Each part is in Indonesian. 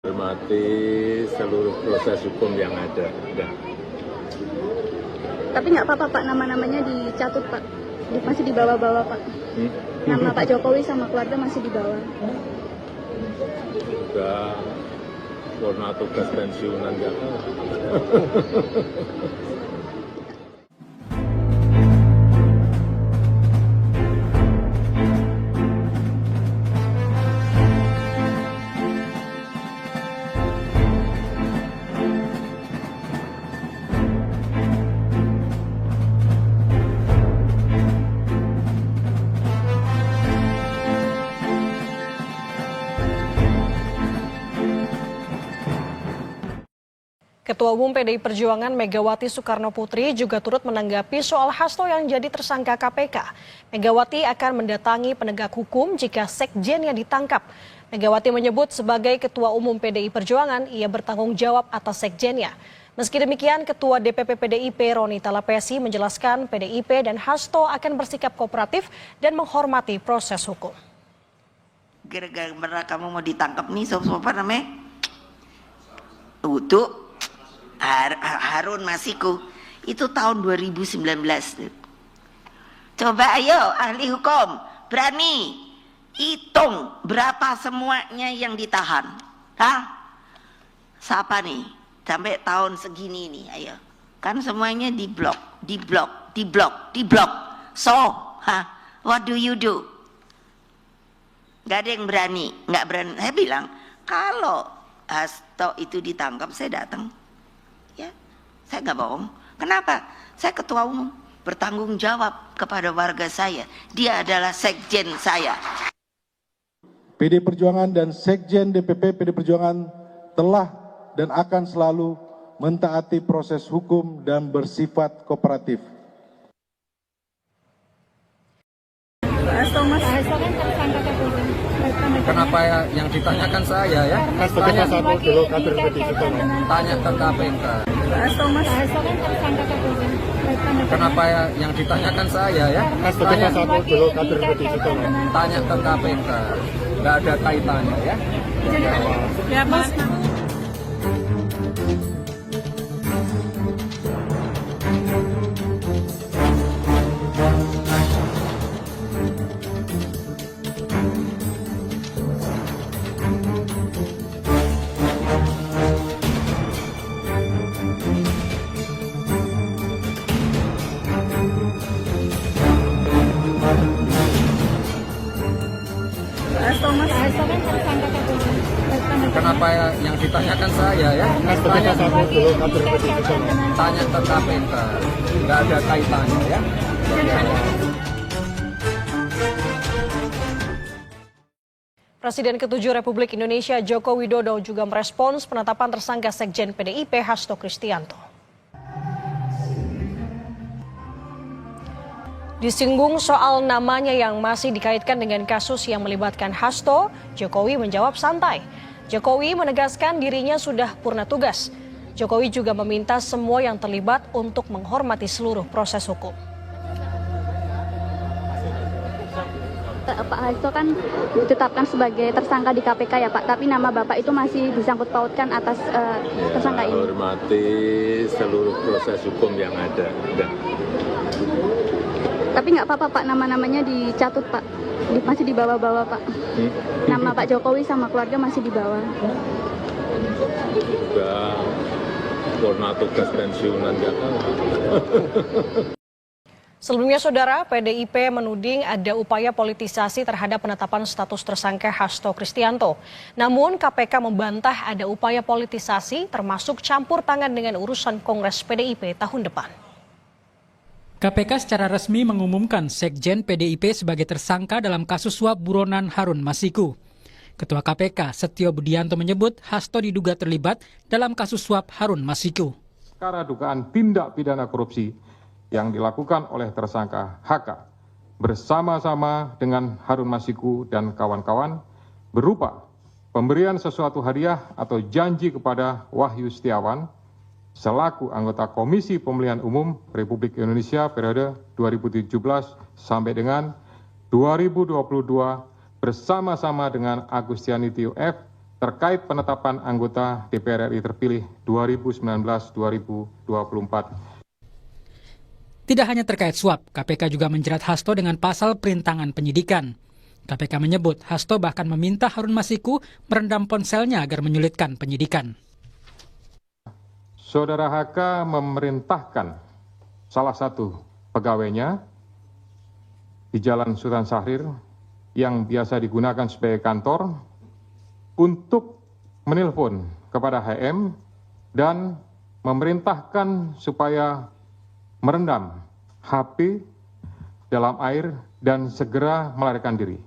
Hormati seluruh proses hukum yang ada. Ya. Tapi nggak apa-apa Pak, nama-namanya dicatut Pak, masih dibawa-bawa Pak. Nama Pak Jokowi sama keluarga masih dibawa. Sudah warna tugas pensiunan ya. Ketua Umum PDI Perjuangan Megawati Soekarnoputri juga turut menanggapi soal Hasto yang jadi tersangka KPK. Megawati akan mendatangi penegak hukum jika sekjennya ditangkap. Megawati menyebut sebagai Ketua Umum PDI Perjuangan, ia bertanggung jawab atas sekjennya. Meski demikian, Ketua DPP PDIP Roni Talapesi menjelaskan PDIP dan Hasto akan bersikap kooperatif dan menghormati proses hukum. Gara-gara kamu mau ditangkap nih, apa namanya? Untuk Harun Masiku itu tahun 2019. Coba ayo ahli hukum berani hitung berapa semuanya yang ditahan. Siapa nih sampai tahun segini nih, ayo. Kan semuanya diblok. So, what do you do? Gak ada yang berani, nggak berani. Saya bilang kalau Hasto itu ditangkap, saya datang. Ya, saya nggak bohong. Kenapa? Saya ketua umum, bertanggung jawab kepada warga saya. Dia adalah sekjen saya. PD Perjuangan dan Sekjen DPP PD Perjuangan telah dan akan selalu mentaati proses hukum dan bersifat kooperatif. Kenapa yang ditanyakan saya ya? Tanya ke KPK. Kenapa yang ditanyakan saya ya? Tanya ke KPK. Nggak ada kaitannya ya. Ya Mas. Kenapa yang ditanyakan saya ya? Tanya ke KPK. Nggak ada kaitannya ya. Presiden ke-7 Republik Indonesia Joko Widodo juga merespons penetapan tersangka Sekjen PDIP Hasto Kristianto. Disinggung soal namanya yang masih dikaitkan dengan kasus yang melibatkan Hasto, Jokowi menjawab santai. Jokowi menegaskan dirinya sudah purna tugas. Jokowi juga meminta semua yang terlibat untuk menghormati seluruh proses hukum. Pak Hasto kan ditetapkan sebagai tersangka di KPK ya Pak, tapi nama Bapak itu masih disangkut pautkan atas tersangka ini. Hormati seluruh proses hukum yang ada. Ya. Tapi nggak apa-apa Pak, nama-namanya dicatut Pak, masih dibawa-bawa Pak. Nama Pak Jokowi sama keluarga masih dibawa. Sudah warna tugas pensiunan ya. Sebelumnya, Saudara, PDIP menuding ada upaya politisasi terhadap penetapan status tersangka Hasto Kristianto. Namun, KPK membantah ada upaya politisasi termasuk campur tangan dengan urusan Kongres PDIP tahun depan. KPK secara resmi mengumumkan Sekjen PDIP sebagai tersangka dalam kasus suap buronan Harun Masiku. Ketua KPK Setio Budianto menyebut Hasto diduga terlibat dalam kasus suap Harun Masiku. Perkara dugaan tindak pidana korupsi yang dilakukan oleh tersangka HK bersama-sama dengan Harun Masiku dan kawan-kawan berupa pemberian sesuatu hadiah atau janji kepada Wahyu Setiawan selaku anggota Komisi Pemilihan Umum Republik Indonesia periode 2017 sampai dengan 2022 bersama-sama dengan Agustiani Tio F terkait penetapan anggota DPR RI terpilih 2019-2024. Tidak hanya terkait suap, KPK juga menjerat Hasto dengan pasal perintangan penyidikan. KPK menyebut Hasto bahkan meminta Harun Masiku merendam ponselnya agar menyulitkan penyidikan. Saudara HK memerintahkan salah satu pegawainya di Jalan Sultan Syahrir yang biasa digunakan sebagai kantor untuk menelpon kepada HM dan memerintahkan supaya merendam HP dalam air dan segera melarikan diri.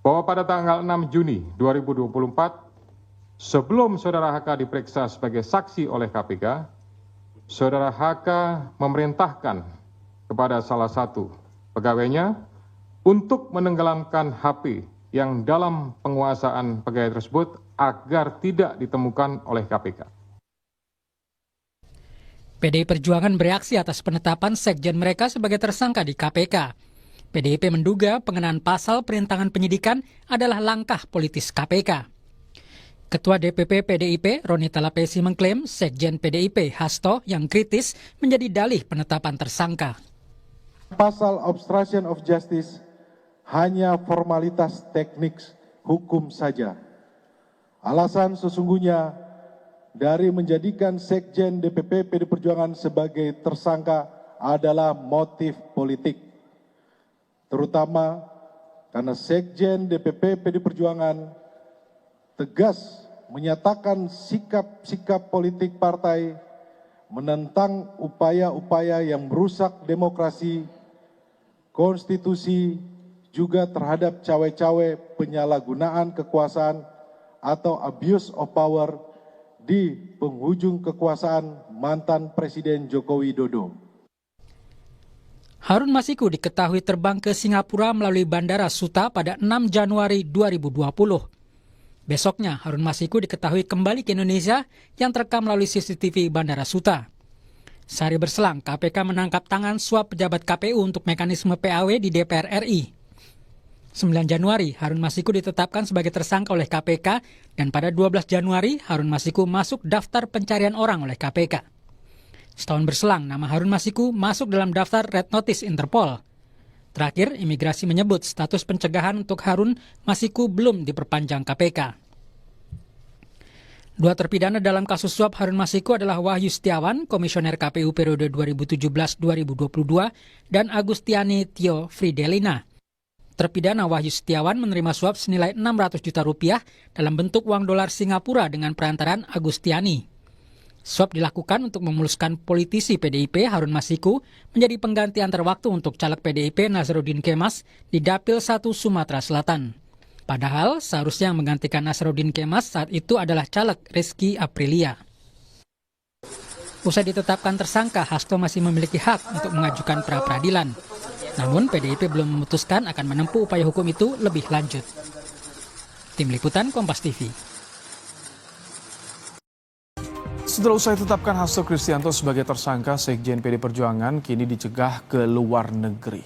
Bahwa pada tanggal 6 Juni 2024, sebelum saudara HK diperiksa sebagai saksi oleh KPK, saudara HK memerintahkan kepada salah satu pegawainya untuk menenggelamkan HP yang dalam penguasaan pegawai tersebut agar tidak ditemukan oleh KPK. PDI Perjuangan bereaksi atas penetapan sekjen mereka sebagai tersangka di KPK. PDIP menduga pengenaan pasal perintangan penyidikan adalah langkah politis KPK. Ketua DPP PDIP, Roni Talapesi mengklaim sekjen PDIP, Hasto, yang kritis menjadi dalih penetapan tersangka. Pasal obstruction of justice hanya formalitas teknik hukum saja. Alasan sesungguhnya dari menjadikan sekjen DPP PD Perjuangan sebagai tersangka adalah motif politik. Terutama karena sekjen DPP PD Perjuangan tegas menyatakan sikap-sikap politik partai menentang upaya-upaya yang merusak demokrasi, konstitusi, juga terhadap cawe-cawe penyalahgunaan kekuasaan atau abuse of power di penghujung kekuasaan mantan Presiden Joko Widodo. Harun Masiku diketahui terbang ke Singapura melalui Bandara Suta pada 6 Januari 2020. Besoknya, Harun Masiku diketahui kembali ke Indonesia yang terekam melalui CCTV Bandara Suta. Sehari berselang, KPK menangkap tangan suap pejabat KPU untuk mekanisme PAW di DPR RI. 9 Januari, Harun Masiku ditetapkan sebagai tersangka oleh KPK dan pada 12 Januari, Harun Masiku masuk daftar pencarian orang oleh KPK. Setahun berselang, nama Harun Masiku masuk dalam daftar Red Notice Interpol. Terakhir, imigrasi menyebut status pencegahan untuk Harun Masiku belum diperpanjang KPK. Dua terpidana dalam kasus suap Harun Masiku adalah Wahyu Setiawan, Komisioner KPU periode 2017-2022, dan Agustiani Tio Fridelina. Terpidana Wahyu Setiawan menerima suap senilai 600 juta rupiah dalam bentuk uang dolar Singapura dengan perantaran Agustiani. Suap dilakukan untuk memuluskan politisi PDIP Harun Masiku menjadi pengganti antar waktu untuk caleg PDIP Nazarudin Kemas di Dapil 1 Sumatera Selatan. Padahal seharusnya yang menggantikan Nazarudin Kemas saat itu adalah caleg Rizky Aprilia. Usai ditetapkan tersangka, Hasto masih memiliki hak untuk mengajukan pra-peradilan. Namun PDIP belum memutuskan akan menempuh upaya hukum itu lebih lanjut. Tim Liputan Kompas TV. Setelah usai tetapkan Hasto Kristianto sebagai tersangka, Sekjen PD Perjuangan kini dicegah ke luar negeri.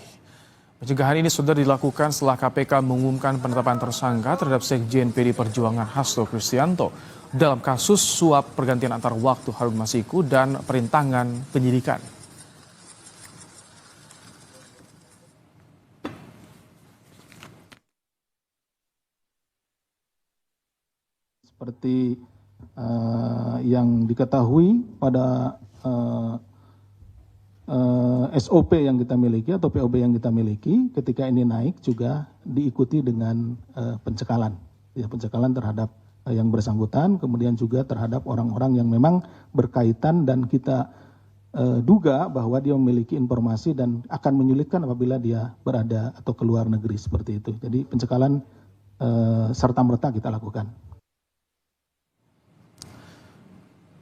Pencegahan ini sudah dilakukan setelah KPK mengumumkan penetapan tersangka terhadap Sekjen PD Perjuangan Hasto Kristianto dalam kasus suap pergantian antar waktu Harun Masiku dan perintangan penyidikan. Seperti yang diketahui pada SOP yang kita miliki atau POB yang kita miliki, ketika ini naik juga diikuti dengan pencekalan, ya, pencekalan terhadap yang bersangkutan, kemudian juga terhadap orang-orang yang memang berkaitan dan kita duga bahwa dia memiliki informasi dan akan menyulitkan apabila dia berada atau keluar negeri seperti itu. Jadi pencekalan serta-merta kita lakukan.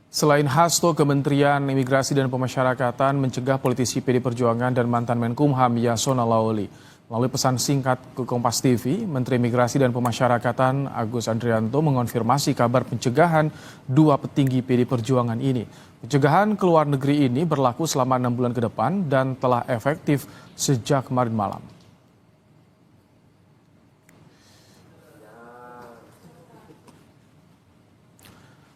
Selain Hasto, Kementerian Imigrasi dan Pemasyarakatan mencegah politisi PD Perjuangan dan mantan Menkumham Yasona Lawli. Melalui pesan singkat ke Kompas TV, Menteri Imigrasi dan Pemasyarakatan Agus Andrianto mengonfirmasi kabar pencegahan dua petinggi PD Perjuangan ini. Pencegahan ke luar negeri ini berlaku selama 6 bulan ke depan dan telah efektif sejak kemarin malam.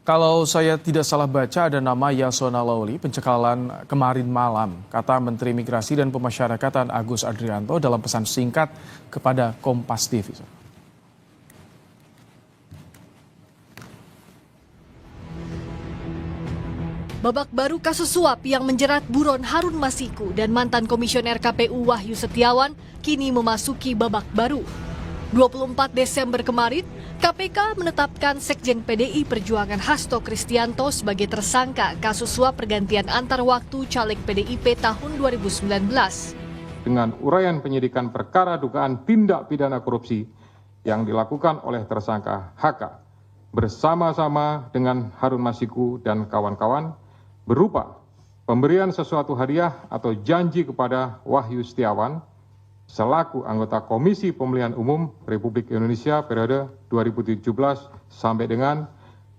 Kalau saya tidak salah baca ada nama Yasona Lawli pencekalan kemarin malam, kata Menteri Migrasi dan Pemasyarakatan Agus Adrianto dalam pesan singkat kepada Kompas TV. Babak baru kasus suap yang menjerat buron Harun Masiku dan mantan komisioner KPU Wahyu Setiawan kini memasuki babak baru. 24 Desember kemarin, KPK menetapkan Sekjen PDI Perjuangan Hasto Kristianto sebagai tersangka kasus suap pergantian antar waktu caleg PDIP tahun 2019. Dengan uraian penyidikan perkara dugaan tindak pidana korupsi yang dilakukan oleh tersangka HK bersama-sama dengan Harun Masiku dan kawan-kawan berupa pemberian sesuatu hadiah atau janji kepada Wahyu Setiawan selaku anggota Komisi Pemilihan Umum Republik Indonesia periode 2017 sampai dengan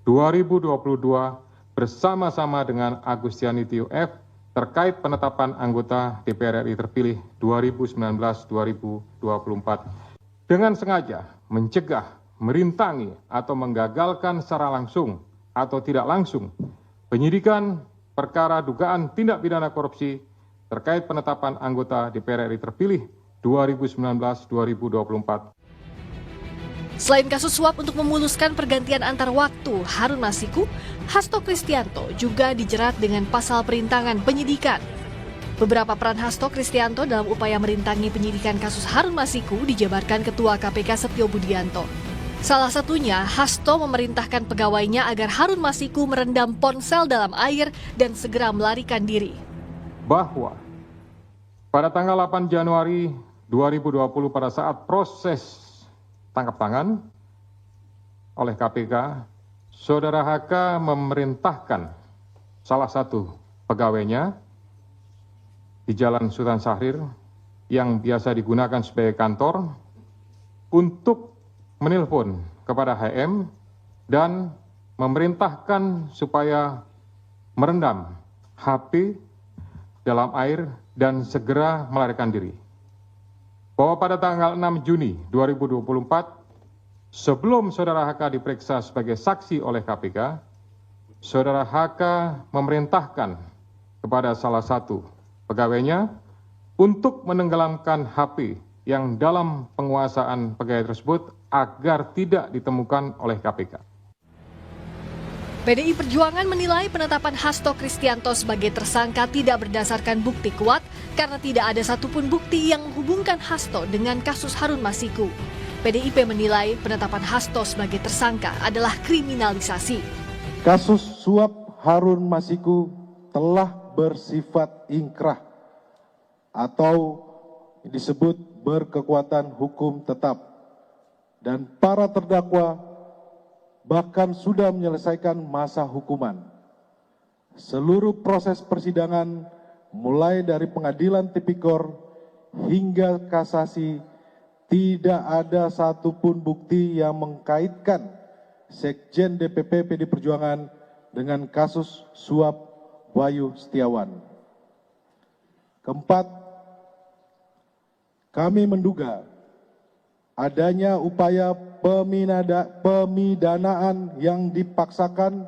2022 bersama-sama dengan Agustiani Tio F terkait penetapan anggota DPR RI terpilih 2019-2024 dengan sengaja mencegah, merintangi atau menggagalkan secara langsung atau tidak langsung penyidikan perkara dugaan tindak pidana korupsi terkait penetapan anggota DPR RI terpilih 2019-2024. Selain kasus suap untuk memuluskan pergantian antar waktu Harun Masiku, Hasto Kristianto juga dijerat dengan pasal perintangan penyidikan. Beberapa peran Hasto Kristianto dalam upaya merintangi penyidikan kasus Harun Masiku dijabarkan Ketua KPK Setio Budianto. Salah satunya, Hasto memerintahkan pegawainya agar Harun Masiku merendam ponsel dalam air dan segera melarikan diri. Bahwa pada tanggal 8 Januari 2020 pada saat proses tangkap tangan oleh KPK, Saudara HK memerintahkan salah satu pegawainya di Jalan Sultan Syahrir yang biasa digunakan sebagai kantor untuk menelpon kepada HM dan memerintahkan supaya merendam HP dalam air dan segera melarikan diri. Bahwa pada tanggal 6 Juni 2024, sebelum Saudara HK diperiksa sebagai saksi oleh KPK, Saudara HK memerintahkan kepada salah satu pegawainya untuk menenggelamkan HP yang dalam penguasaan pegawai tersebut agar tidak ditemukan oleh KPK. PDI Perjuangan menilai penetapan Hasto Kristianto sebagai tersangka tidak berdasarkan bukti kuat karena tidak ada satupun bukti yang menghubungkan Hasto dengan kasus Harun Masiku. PDIP menilai penetapan Hasto sebagai tersangka adalah kriminalisasi. Kasus suap Harun Masiku telah bersifat ingkrah atau disebut berkekuatan hukum tetap. Dan para terdakwa bahkan sudah menyelesaikan masa hukuman. Seluruh proses persidangan mulai dari pengadilan tipikor hingga kasasi tidak ada satupun bukti yang mengkaitkan Sekjen DPP PD Perjuangan dengan kasus suap Wahyu Setiawan. Keempat, kami menduga adanya upaya pemidanaan yang dipaksakan,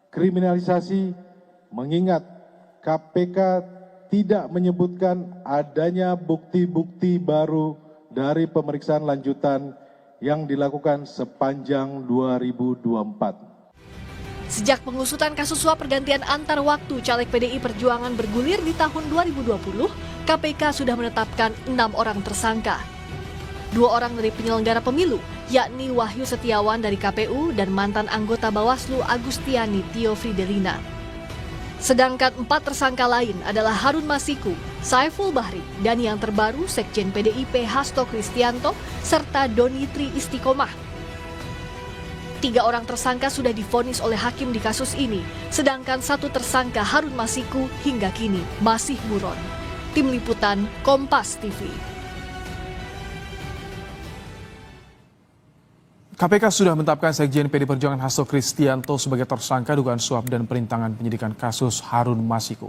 kriminalisasi, mengingat KPK tidak menyebutkan adanya bukti-bukti baru dari pemeriksaan lanjutan yang dilakukan sepanjang 2024. Sejak pengusutan kasus suap pergantian antar waktu caleg PDI Perjuangan bergulir di tahun 2020, KPK sudah menetapkan 6 orang tersangka. 2 orang dari penyelenggara pemilu, yakni Wahyu Setiawan dari KPU dan mantan anggota Bawaslu Agustiani Tio Fridelina. Sedangkan 4 tersangka lain adalah Harun Masiku, Saiful Bahri, dan yang terbaru Sekjen PDIP Hasto Kristianto serta Doni Tri Istiqomah. 3 orang tersangka sudah divonis oleh hakim di kasus ini, sedangkan 1 tersangka Harun Masiku hingga kini masih buron. Tim Liputan Kompas TV. KPK sudah menetapkan Sekjen PD Perjuangan Hasto Kristianto sebagai tersangka dugaan suap dan perintangan penyidikan kasus Harun Masiku.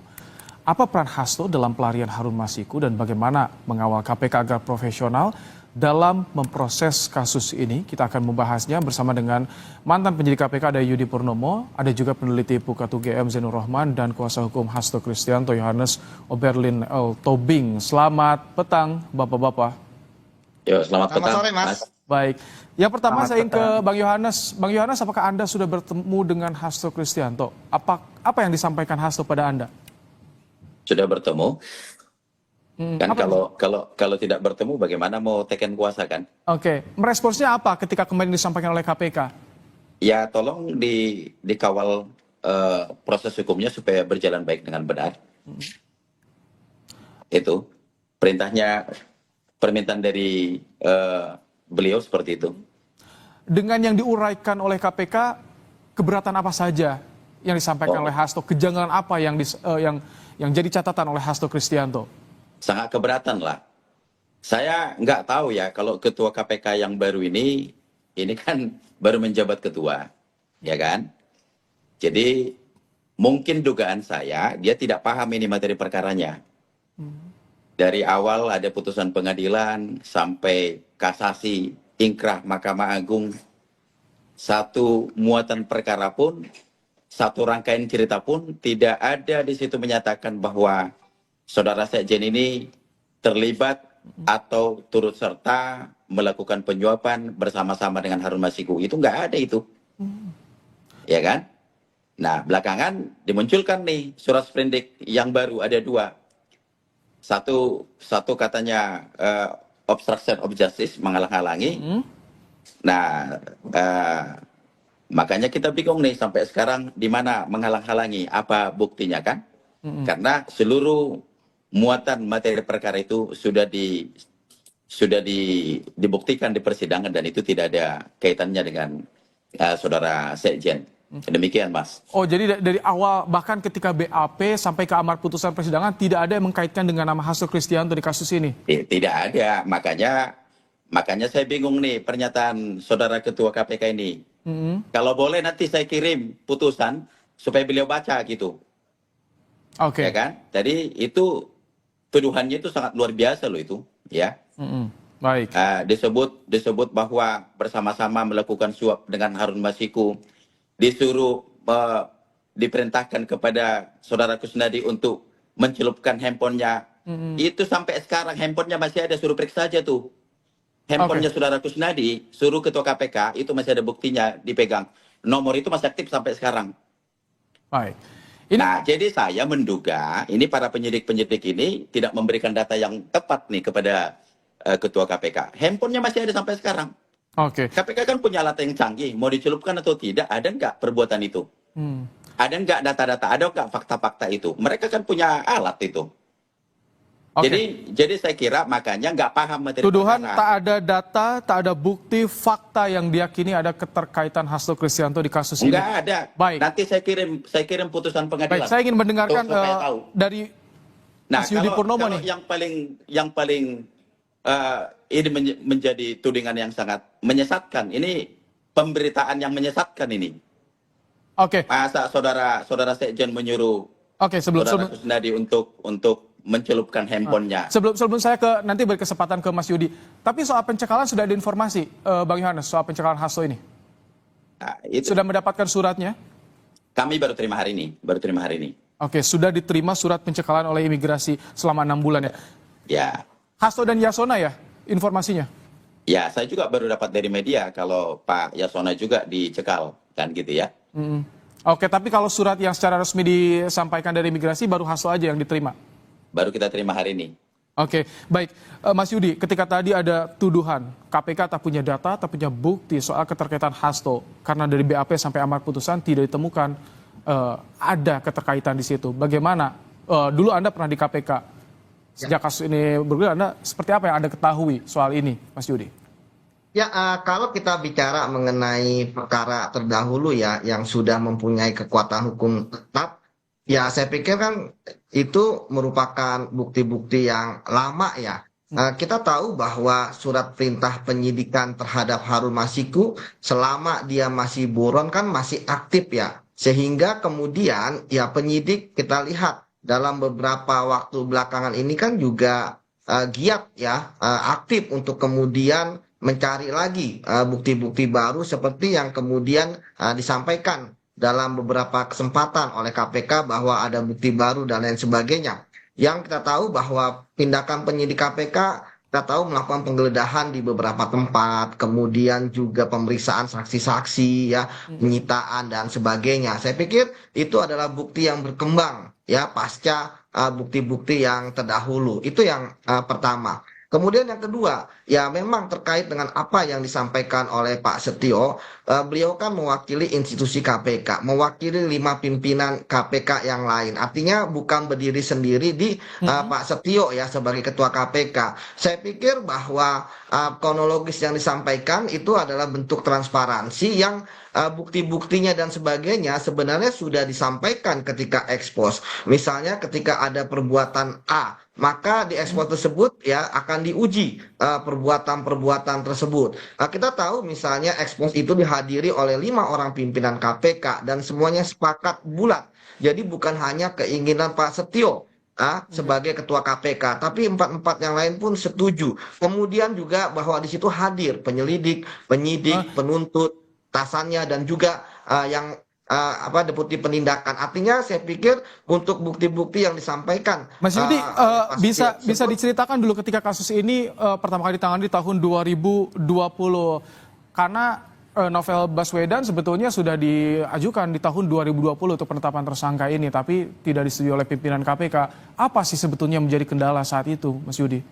Apa peran Hasto dalam pelarian Harun Masiku dan bagaimana mengawal KPK agar profesional dalam memproses kasus ini. Kita akan membahasnya bersama dengan mantan penyidik KPK ada Yudi Purnomo, ada juga peneliti Pukat UGM Zainur Rahman dan kuasa hukum Hasto Kristianto Yohanes Oberlin L. Tobing. Selamat petang Bapak-bapak. Yo, selamat petang. Sore, Mas. Baik, yang pertama Selamat saya ingin ke petang. Bang Yohanes. Bang Yohanes, apakah Anda sudah bertemu dengan Hasto Kristianto? Apa yang disampaikan Hasto pada Anda? Sudah bertemu. Kan apa kalau tidak bertemu bagaimana mau teken kuasa kan? Oke, meresponsnya apa ketika kemarin disampaikan oleh KPK? Ya tolong dikawal proses hukumnya supaya berjalan baik dengan benar. Itu permintaan dari beliau seperti itu. Dengan yang diuraikan oleh KPK, keberatan apa saja yang disampaikan oleh Hasto? Kejanggalan apa yang jadi catatan oleh Hasto Kristianto? Sangat keberatan lah. Saya nggak tahu ya kalau ketua KPK yang baru ini kan baru menjabat ketua, ya kan? Jadi mungkin dugaan saya dia tidak paham ini materi perkaranya. Dari awal ada putusan pengadilan sampai kasasi, ingkrah Mahkamah Agung, satu muatan perkara pun, satu rangkaian cerita pun tidak ada di situ menyatakan bahwa saudara Sekjen ini terlibat atau turut serta melakukan penyuapan bersama-sama dengan Harun Masiku. Itu nggak ada itu. Ya kan? Nah, belakangan dimunculkan nih surat sprindik yang baru, ada dua. Satu katanya obstruction of justice, menghalang-halangi. Nah, makanya kita bingung nih sampai sekarang di mana menghalang-halangi, apa buktinya kan? Karena seluruh muatan materi perkara itu sudah dibuktikan di persidangan dan itu tidak ada kaitannya dengan saudara Sekjen. Demikian, Mas. Oh, jadi dari awal bahkan ketika BAP sampai ke amar putusan persidangan tidak ada yang mengkaitkan dengan nama Hasto Kristianto di kasus ini? Tidak ada. Makanya saya bingung nih pernyataan saudara ketua KPK ini. Kalau boleh nanti saya kirim putusan supaya beliau baca gitu. Oke. Ya kan? Jadi itu tuduhannya itu sangat luar biasa loh itu, ya. Baik. Disebut bahwa bersama-sama melakukan suap dengan Harun Masiku, disuruh diperintahkan kepada saudara Kusnadi untuk mencelupkan handphonenya. Itu sampai sekarang handphonenya masih ada, suruh periksa aja tuh. Handphonenya saudara Kusnadi, suruh ketua KPK, itu masih ada buktinya dipegang. Nomor itu masih aktif sampai sekarang. Baik. Nah, jadi saya menduga ini para penyidik-penyidik ini tidak memberikan data yang tepat nih kepada ketua KPK. Handphonenya masih ada sampai sekarang. Oke. KPK kan punya alat yang canggih, mau dicelupkan atau tidak, ada nggak perbuatan itu? Ada nggak data-data, ada nggak fakta-fakta itu? Mereka kan punya alat itu. Jadi saya kira makanya nggak paham materi tuduhan perkara. tak ada data, tak ada bukti, fakta yang diyakini ada keterkaitan Hasto Kristianto di kasus ini. Nggak ada. Baik. Nanti saya kirim putusan pengadilan. Baik, saya ingin mendengarkan supaya tahu. dari Mas Yudi Purnomo kalau nih. yang paling ini menjadi tudingan yang sangat menyesatkan. Ini pemberitaan yang menyesatkan ini. Oke. Masa saudara Sekjen menyuruh saudara Kusnadi untuk mencelupkan handphonenya. Sebelum saya nanti beri kesempatan ke Mas Yudi. Tapi soal pencekalan sudah ada informasi, Bang Yohanes, soal pencekalan Hasto ini. Nah, itu sudah mendapatkan suratnya? Kami baru terima hari ini. Oke, sudah diterima surat pencekalan oleh imigrasi selama 6 bulan ya? Ya. Hasto dan Yasona ya informasinya? Ya, saya juga baru dapat dari media kalau Pak Yasona juga dicekal, kan gitu ya. Oke, tapi kalau surat yang secara resmi disampaikan dari imigrasi baru Hasto aja yang diterima? Baru kita terima hari ini. Oke, baik. Mas Yudi, ketika tadi ada tuduhan KPK tak punya data, tak punya bukti soal keterkaitan Hasto, karena dari BAP sampai amar putusan tidak ditemukan ada keterkaitan di situ. Bagaimana? Dulu Anda pernah di KPK. Sejak kasus ini bergulir, Anda seperti apa yang Anda ketahui soal ini, Mas Yudi? Ya, kalau kita bicara mengenai perkara terdahulu ya, yang sudah mempunyai kekuatan hukum tetap, ya saya pikir kan itu merupakan bukti-bukti yang lama ya. Kita tahu bahwa surat perintah penyidikan terhadap Harun Masiku selama dia masih buron kan masih aktif ya. Sehingga kemudian ya penyidik kita lihat dalam beberapa waktu belakangan ini kan juga giat ya, aktif untuk kemudian mencari lagi bukti-bukti baru seperti yang kemudian disampaikan dalam beberapa kesempatan oleh KPK bahwa ada bukti baru dan lain sebagainya. Yang kita tahu bahwa tindakan penyidik KPK, kita tahu melakukan penggeledahan di beberapa tempat, kemudian juga pemeriksaan saksi-saksi, ya, penyitaan dan sebagainya. Saya pikir itu adalah bukti yang berkembang, ya, pasca bukti-bukti yang terdahulu. Itu yang pertama. Kemudian yang kedua, ya memang terkait dengan apa yang disampaikan oleh Pak Setio, beliau kan mewakili institusi KPK, mewakili 5 pimpinan KPK yang lain. Artinya bukan berdiri sendiri di Pak Setio ya sebagai ketua KPK. Saya pikir bahwa kronologis yang disampaikan itu adalah bentuk transparansi yang bukti-buktinya dan sebagainya sebenarnya sudah disampaikan ketika ekspos. Misalnya ketika ada perbuatan A, maka di ekspos tersebut ya akan diuji perbuatan-perbuatan tersebut. Kita tahu misalnya ekspos itu dihadiri oleh 5 orang pimpinan KPK dan semuanya sepakat bulat. Jadi bukan hanya keinginan Pak Setio sebagai ketua KPK, tapi 4 yang lain pun setuju. Kemudian juga bahwa di situ hadir penyelidik, penyidik, penuntut, tasannya dan juga yang deputi penindakan. Artinya saya pikir untuk bukti-bukti yang disampaikan, Mas Yudi, bisa diceritakan dulu ketika kasus ini pertama kali ditangani di tahun 2020, karena novel Baswedan sebetulnya sudah diajukan di tahun 2020 untuk penetapan tersangka ini, tapi tidak disetujui oleh pimpinan KPK. Apa sih sebetulnya menjadi kendala saat itu, Mas Yudi?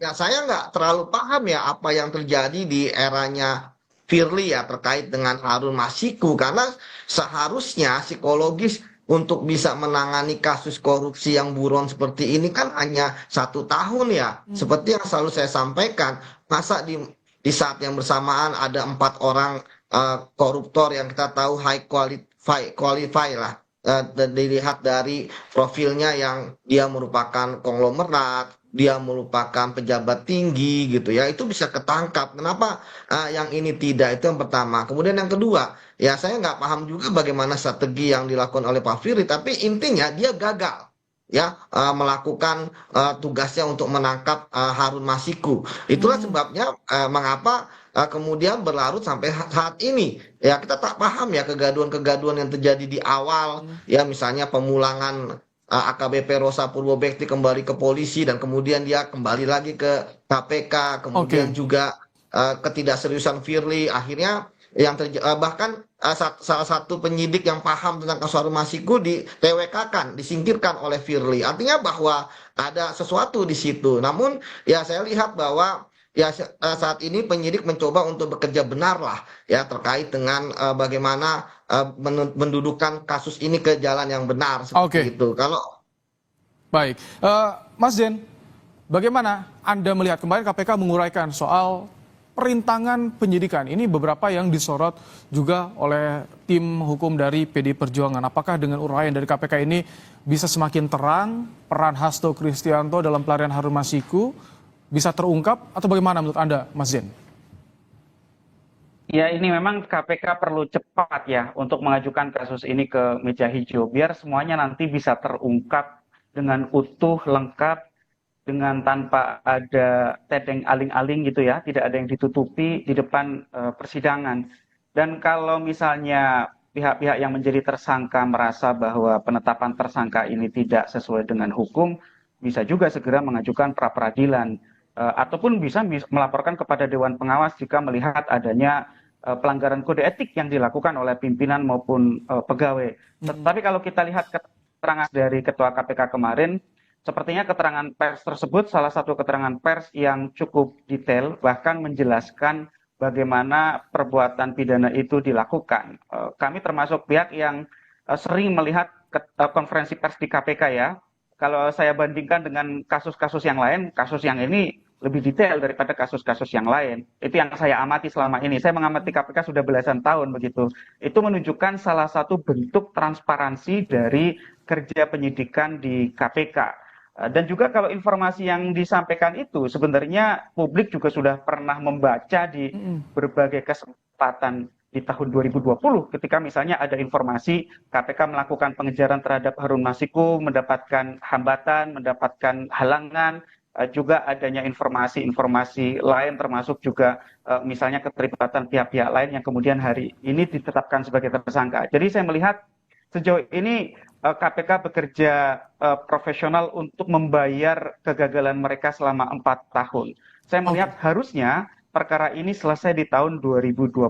Ya, saya nggak terlalu paham ya apa yang terjadi di eranya Firly ya terkait dengan Harun Masiku, karena seharusnya psikologis untuk bisa menangani kasus korupsi yang buron seperti ini kan hanya 1 tahun ya. Seperti yang selalu saya sampaikan, masa di saat yang bersamaan ada 4 orang koruptor yang kita tahu high qualify lah, dilihat dari profilnya yang dia merupakan konglomerat, dia merupakan pejabat tinggi gitu ya, itu bisa ketangkap. Kenapa yang ini tidak? Itu yang pertama. Kemudian yang kedua, ya saya nggak paham juga bagaimana strategi yang dilakukan oleh Pak Firly, tapi intinya dia gagal ya melakukan tugasnya untuk menangkap Harun Masiku. Itulah sebabnya mengapa kemudian berlarut sampai saat ini. Ya kita tak paham ya kegaduhan-kegaduhan yang terjadi di awal, ya misalnya pemulangan AKBP Rosa Purwobekti kembali ke polisi dan kemudian dia kembali lagi ke KPK, kemudian juga ketidakseriusan Firly, akhirnya yang bahkan salah satu penyidik yang paham tentang kasus Harun Masiku di TWK-kan, disingkirkan oleh Firly. Artinya bahwa ada sesuatu di situ. Namun ya saya lihat bahwa ya saat ini penyidik mencoba untuk bekerja benar lah ya terkait dengan bagaimana mendudukan kasus ini ke jalan yang benar seperti itu. Kalau baik, Mas Jen, bagaimana Anda melihat kemarin KPK menguraikan soal perintangan penyidikan? Ini beberapa yang disorot juga oleh tim hukum dari PD Perjuangan. Apakah dengan uraian dari KPK ini bisa semakin terang peran Hasto Kristianto dalam pelarian Harun Masiku bisa terungkap atau bagaimana menurut Anda, Mas Zen? Ya, ini memang KPK perlu cepat ya untuk mengajukan kasus ini ke meja hijau biar semuanya nanti bisa terungkap dengan utuh, lengkap, dengan tanpa ada tedeng aling-aling gitu ya, tidak ada yang ditutupi di depan persidangan. Dan kalau misalnya pihak-pihak yang menjadi tersangka merasa bahwa penetapan tersangka ini tidak sesuai dengan hukum, bisa juga segera mengajukan pra-peradilan. Ataupun bisa melaporkan kepada Dewan Pengawas jika melihat adanya pelanggaran kode etik yang dilakukan oleh pimpinan maupun pegawai. Tapi kalau kita lihat keterangan dari Ketua KPK kemarin, sepertinya keterangan pers tersebut salah satu keterangan pers yang cukup detail, bahkan menjelaskan bagaimana perbuatan pidana itu dilakukan. Kami termasuk pihak yang sering melihat konferensi pers di KPK ya. Kalau saya bandingkan dengan kasus-kasus yang lain, kasus yang ini lebih detail daripada kasus-kasus yang lain. Itu yang saya amati selama ini. Saya mengamati KPK sudah belasan tahun begitu. Itu menunjukkan salah satu bentuk transparansi dari kerja penyidikan di KPK. Dan juga kalau informasi yang disampaikan itu sebenarnya publik juga sudah pernah membaca di berbagai kesempatan di tahun 2020 ketika misalnya ada informasi KPK melakukan pengejaran terhadap Harun Masiku, mendapatkan hambatan, mendapatkan halangan, juga adanya informasi-informasi lain termasuk juga misalnya keterlibatan pihak-pihak lain yang kemudian hari ini ditetapkan sebagai tersangka. Jadi saya melihat sejauh ini KPK bekerja profesional untuk membayar kegagalan mereka selama 4 tahun. Saya melihat harusnya perkara ini selesai di tahun 2020.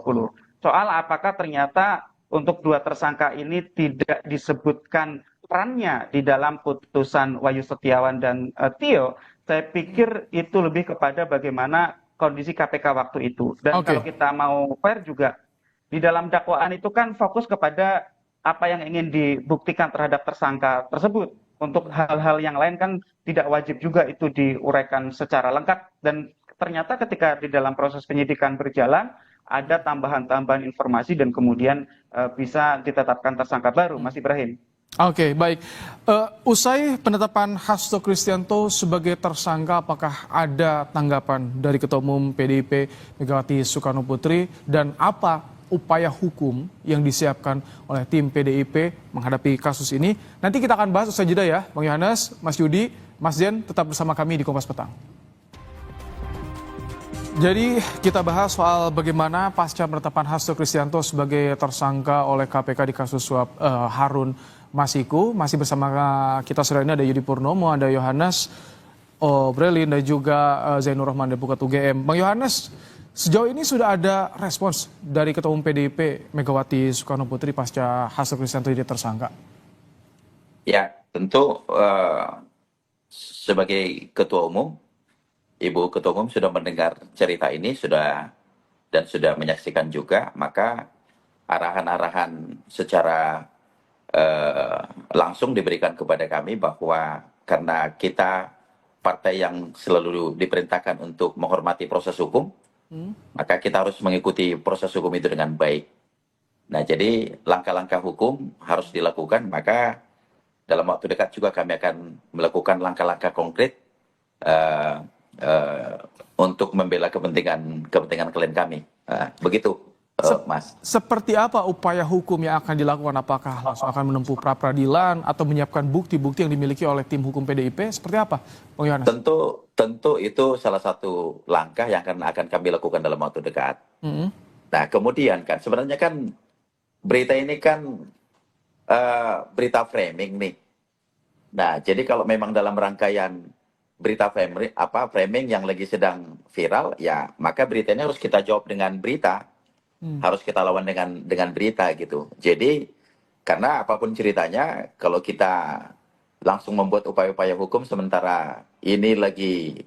Soal apakah ternyata untuk 2 tersangka ini tidak disebutkan perannya di dalam putusan Wahyu Setiawan dan Tio, saya pikir itu lebih kepada bagaimana kondisi KPK waktu itu. Dan kalau kita mau fair juga, di dalam dakwaan itu kan fokus kepada apa yang ingin dibuktikan terhadap tersangka tersebut. Untuk hal-hal yang lain kan tidak wajib juga itu diuraikan secara lengkap. Dan ternyata ketika di dalam proses penyidikan berjalan, ada tambahan-tambahan informasi dan kemudian bisa ditetapkan tersangka baru, Mas Ibrahim. Oke, baik. Usai penetapan Hasto Kristianto sebagai tersangka, apakah ada tanggapan dari Ketua Umum PDIP Megawati Soekarno Putri dan apa upaya hukum yang disiapkan oleh tim PDIP menghadapi kasus ini? Nanti kita akan bahas usai jeda ya, Bang Yohanes, Mas Yudi, Mas Zen, tetap bersama kami di Kompas Petang. Jadi kita bahas soal bagaimana pasca penetapan Hasto Kristianto sebagai tersangka oleh KPK di kasus suap Harun Masiku. Masih bersama kita sore ini ada Yudi Purnomo, ada Yohanes Obrelin dan juga Zainur Rahman dari Pukat UGM. Bang Yohanes, sejauh ini sudah ada respons dari Ketua Umum PDIP Megawati Soekarno Putri pasca Hasto Kristianto jadi tersangka? Ya, tentu sebagai Ketua Umum, Ibu Ketua Umum sudah mendengar cerita ini dan sudah menyaksikan juga, maka arahan-arahan secara langsung diberikan kepada kami bahwa karena kita partai yang selalu diperintahkan untuk menghormati proses hukum, maka kita harus mengikuti proses hukum itu dengan baik. Nah, jadi langkah-langkah hukum harus dilakukan, maka dalam waktu dekat juga kami akan melakukan langkah-langkah konkret untuk membela kepentingan klien kami. Begitu, Mas. Seperti apa upaya hukum yang akan dilakukan? Apakah langsung akan menempuh pra-peradilan atau menyiapkan bukti-bukti yang dimiliki oleh tim hukum PDIP? Seperti apa, Bang Yohanes? Tentu itu salah satu langkah yang akan kami lakukan dalam waktu dekat. Nah, kemudian kan sebenarnya kan berita ini kan berita framing nih. Nah, jadi kalau memang dalam rangkaian berita framing yang lagi sedang viral, ya maka berita ini harus kita jawab dengan berita. Harus kita lawan dengan berita gitu. Jadi karena apapun ceritanya, kalau kita langsung membuat upaya-upaya hukum sementara ini lagi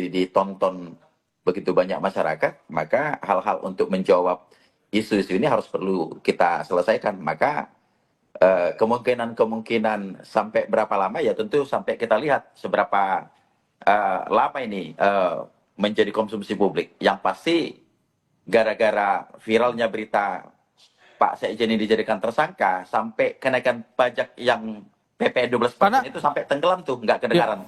ditonton begitu banyak masyarakat, maka hal-hal untuk menjawab isu-isu ini harus perlu kita selesaikan. Maka kemungkinan sampai berapa lama ya tentu sampai kita lihat seberapa lama ini menjadi konsumsi publik. Yang pasti gara-gara viralnya berita Pak Sekjen ini dijadikan tersangka, sampai kenaikan pajak yang PPN 12% itu sampai tenggelam tuh, nggak kedengaran.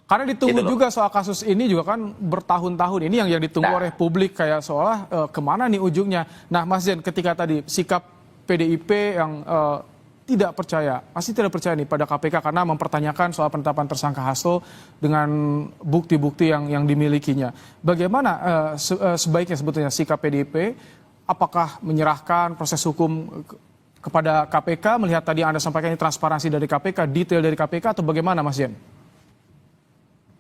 Karena ditunggu juga soal kasus ini juga kan bertahun-tahun ini yang ditunggu oleh publik kayak seolah kemana nih ujungnya. Nah, Mas Zen, ketika tadi sikap PDIP yang tidak percaya, pasti tidak percaya nih pada KPK karena mempertanyakan soal penetapan tersangka Hasto dengan bukti-bukti yang dimilikinya. Bagaimana sebaiknya sebetulnya sikap PDIP? Apakah menyerahkan proses hukum kepada KPK, melihat tadi yang Anda sampaikan ini transparansi dari KPK, detail dari KPK, atau bagaimana, Mas Yen?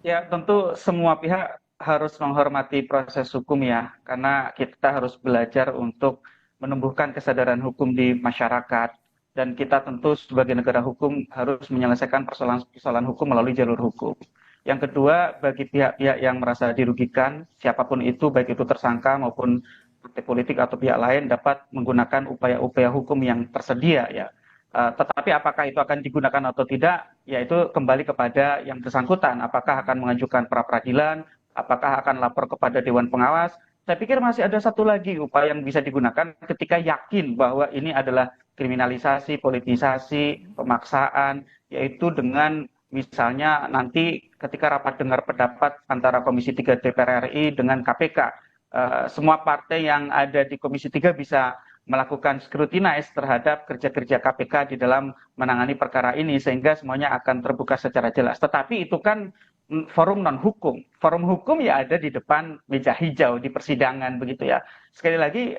Ya, tentu semua pihak harus menghormati proses hukum ya, karena kita harus belajar untuk menumbuhkan kesadaran hukum di masyarakat. Dan kita tentu sebagai negara hukum harus menyelesaikan persoalan hukum melalui jalur hukum. Yang kedua, bagi pihak-pihak yang merasa dirugikan, siapapun itu, baik itu tersangka maupun partai politik atau pihak lain, dapat menggunakan upaya-upaya hukum yang tersedia ya. Tetapi apakah itu akan digunakan atau tidak, ya itu kembali kepada yang bersangkutan. Apakah akan mengajukan pra-peradilan, apakah akan lapor kepada Dewan Pengawas. Saya pikir masih ada satu lagi upaya yang bisa digunakan ketika yakin bahwa ini adalah kriminalisasi, politisasi, pemaksaan, yaitu dengan misalnya nanti ketika rapat dengar pendapat antara Komisi 3 DPR RI dengan KPK, semua partai yang ada di Komisi 3 bisa melakukan scrutinize terhadap kerja-kerja KPK di dalam menangani perkara ini, sehingga semuanya akan terbuka secara jelas. Tetapi itu kan forum non hukum. Forum hukum ya ada di depan meja hijau di persidangan begitu ya. Sekali lagi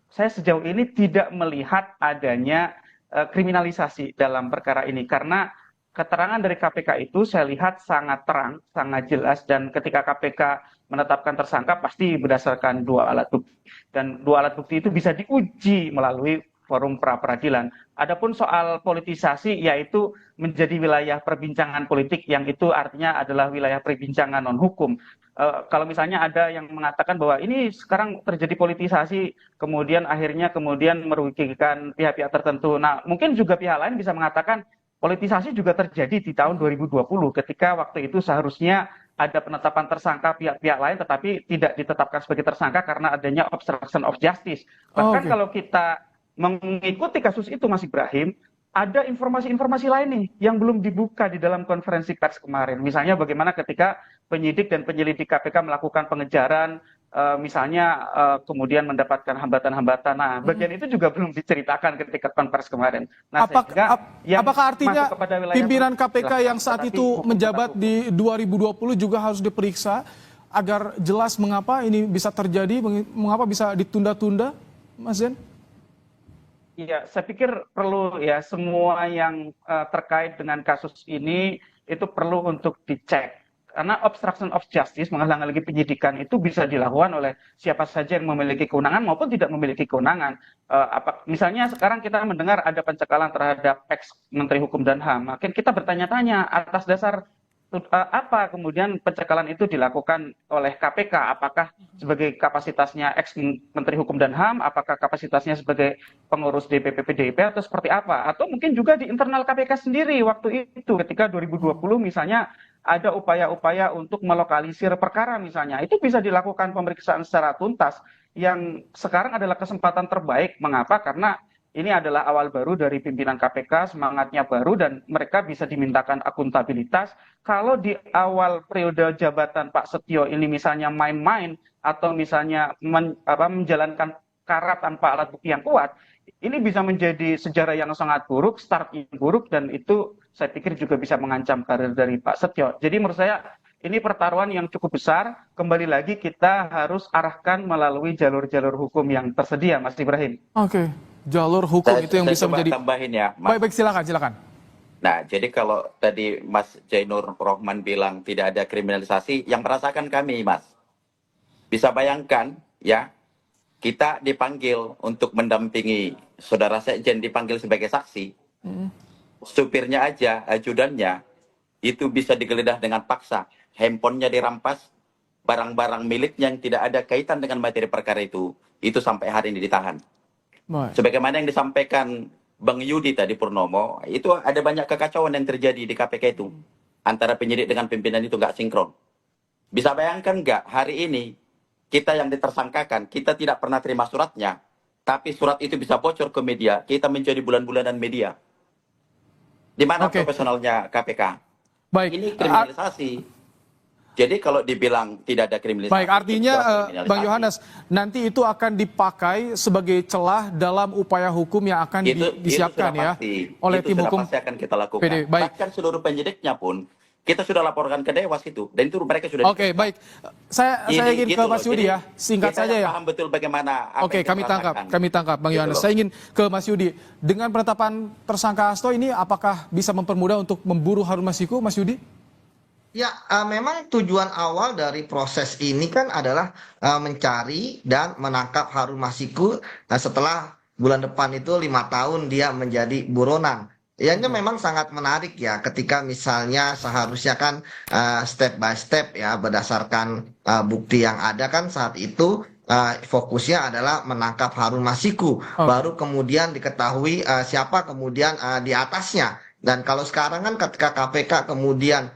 saya sejauh ini tidak melihat adanya kriminalisasi dalam perkara ini karena keterangan dari KPK itu saya lihat sangat terang, sangat jelas dan ketika KPK menetapkan tersangka pasti berdasarkan 2 alat bukti dan 2 alat bukti itu bisa diuji melalui forum pra peradilan. Adapun soal politisasi yaitu menjadi wilayah perbincangan politik yang itu artinya adalah wilayah perbincangan non hukum. Kalau misalnya ada yang mengatakan bahwa ini sekarang terjadi politisasi kemudian akhirnya merugikan pihak-pihak tertentu. Nah, mungkin juga pihak lain bisa mengatakan politisasi juga terjadi di tahun 2020 ketika waktu itu seharusnya ada penetapan tersangka pihak-pihak lain tetapi tidak ditetapkan sebagai tersangka karena adanya obstruction of justice. Bahkan kalau kita mengikuti kasus itu Mas Ibrahim, ada informasi-informasi lain nih yang belum dibuka di dalam konferensi pers kemarin. Misalnya bagaimana ketika penyidik dan penyelidik KPK melakukan pengejaran, misalnya kemudian mendapatkan hambatan-hambatan. Nah, bagian itu juga belum diceritakan ketika konferensi kemarin. Nah, apakah artinya pimpinan KPK yang saat itu menjabat di 2020 juga harus diperiksa agar jelas mengapa ini bisa terjadi, mengapa bisa ditunda-tunda, Mas Zen? Iya, saya pikir perlu ya semua yang terkait dengan kasus ini itu perlu untuk dicek. Karena obstruction of justice, menghalang-halangi penyidikan itu bisa dilakukan oleh siapa saja yang memiliki kewenangan maupun tidak memiliki kewenangan. Misalnya sekarang kita mendengar ada pencekalan terhadap ex-Menteri Hukum dan HAM. Makin kita bertanya-tanya atas dasar apa kemudian pencekalan itu dilakukan oleh KPK? Apakah sebagai kapasitasnya ex-Menteri Hukum dan HAM? Apakah kapasitasnya sebagai pengurus DPP PDIP atau seperti apa? Atau mungkin juga di internal KPK sendiri waktu itu ketika 2020 misalnya ada upaya-upaya untuk melokalisir perkara misalnya. Itu bisa dilakukan pemeriksaan secara tuntas yang sekarang adalah kesempatan terbaik. Mengapa? Karena ini adalah awal baru dari pimpinan KPK, semangatnya baru dan mereka bisa dimintakan akuntabilitas. Kalau di awal periode jabatan Pak Setio ini misalnya main-main atau misalnya menjalankan karat tanpa alat bukti yang kuat, ini bisa menjadi sejarah yang sangat buruk, start yang buruk dan itu saya pikir juga bisa mengancam karir dari Pak Setio. Jadi menurut saya ini pertaruhan yang cukup besar. Kembali lagi kita harus arahkan melalui jalur-jalur hukum yang tersedia, Mas Ibrahim. Oke. Jalur hukum itu yang bisa menjadi. Tambahin ya, Mas. Baik, silakan. Nah, jadi kalau tadi Mas Jainur Rohman bilang tidak ada kriminalisasi, yang merasakan kami, Mas. Bisa bayangkan, ya, kita dipanggil untuk mendampingi saudara Sekjen dipanggil sebagai saksi. Supirnya aja, ajudannya, itu bisa digeledah dengan paksa. Handphonenya dirampas, barang-barang miliknya yang tidak ada kaitan dengan materi perkara itu sampai hari ini ditahan. Sebagaimana yang disampaikan Bang Yudi tadi Purnomo, itu ada banyak kekacauan yang terjadi di KPK itu. Antara penyidik dengan pimpinan itu nggak sinkron. Bisa bayangkan nggak hari ini, kita yang ditersangkakan, kita tidak pernah terima suratnya, tapi surat itu bisa bocor ke media, kita menjadi bulan-bulanan media. Di mana profesionalnya KPK? Baik. Ini kriminalisasi. Jadi kalau dibilang tidak ada kriminalisasi. Baik, artinya Bang Yohanes, nanti itu akan dipakai sebagai celah dalam upaya hukum yang akan disiapkan ya oleh tim hukum. Pasti akan kita lakukan. Bahkan seluruh penyidiknya pun kita sudah laporkan ke Dewas itu dan itu mereka sudah. Oke, baik. Saya ingin ke Mas Yudi ya, singkat saja ya. Paham betul bagaimana. Oke, kami tangkap Bang Yohanes. Saya ingin ke Mas Yudi. Dengan penetapan tersangka Hasto ini apakah bisa mempermudah untuk memburu Harun Masiku, Mas Yudi? Ya, memang tujuan awal dari proses ini kan adalah mencari dan menangkap Harun Masiku setelah bulan depan itu 5 tahun dia menjadi buronan. Ya, ini memang sangat menarik ya ketika misalnya seharusnya kan step by step ya berdasarkan bukti yang ada kan saat itu fokusnya adalah menangkap Harun Masiku. Baru kemudian diketahui siapa kemudian di atasnya. Dan kalau sekarang kan ketika KPK kemudian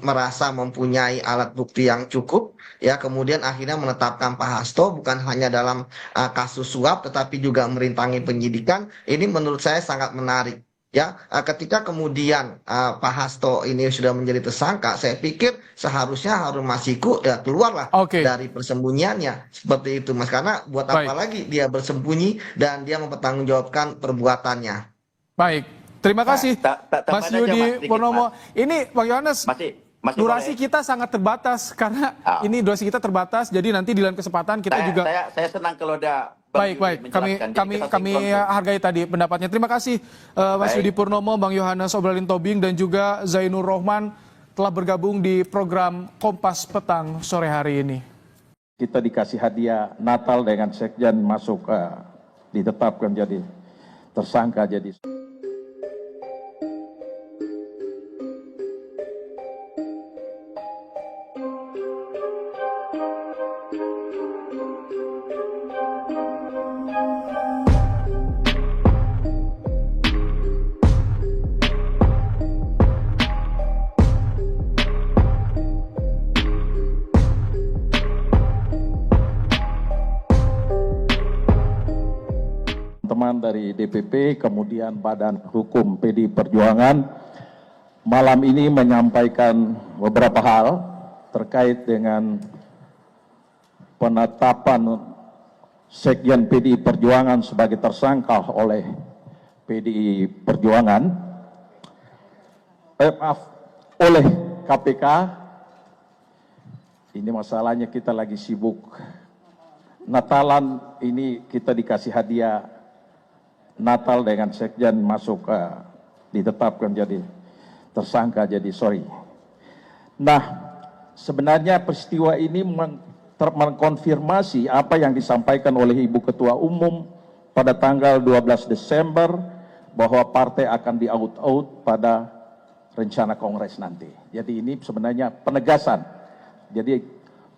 merasa mempunyai alat bukti yang cukup, ya kemudian akhirnya menetapkan Pak Hasto bukan hanya dalam kasus suap tetapi juga merintangi penyidikan, ini menurut saya sangat menarik. Ya, ketika kemudian Pak Hasto ini sudah menjadi tersangka, saya pikir seharusnya Harun Masiku ya keluarlah dari persembunyiannya seperti itu, Mas. Karena buat apa lagi dia bersembunyi dan dia mempertanggungjawabkan perbuatannya. Baik. Terima kasih Mas Yudi Purnomo. Ini Bang Yohanes, durasi kita sangat terbatas karena ini durasi kita terbatas. Jadi nanti di lain kesempatan kita juga. Saya senang kalau ada. Baik. Kami hargai tadi pendapatnya. Terima kasih Mas Yudi Purnomo, Bang Yohanes Obralin Tobing dan juga Zainur Rohman telah bergabung di program Kompas Petang sore hari ini. Kita dikasih hadiah Natal dengan Sekjen masuk ditetapkan jadi tersangka jadi. Teman dari DPP, kemudian Badan Hukum PDI Perjuangan malam ini menyampaikan beberapa hal terkait dengan penetapan Sekjen PDI Perjuangan sebagai tersangka oleh PDI Perjuangan, oleh KPK. Ini masalahnya kita lagi sibuk Natalan, ini kita dikasih hadiah Natal dengan Sekjen masuk ditetapkan jadi tersangka jadi sorry. Nah, sebenarnya peristiwa ini mengkonfirmasi apa yang disampaikan oleh Ibu Ketua Umum pada tanggal 12 Desember bahwa partai akan di-out pada rencana Kongres nanti. Jadi ini sebenarnya penegasan. Jadi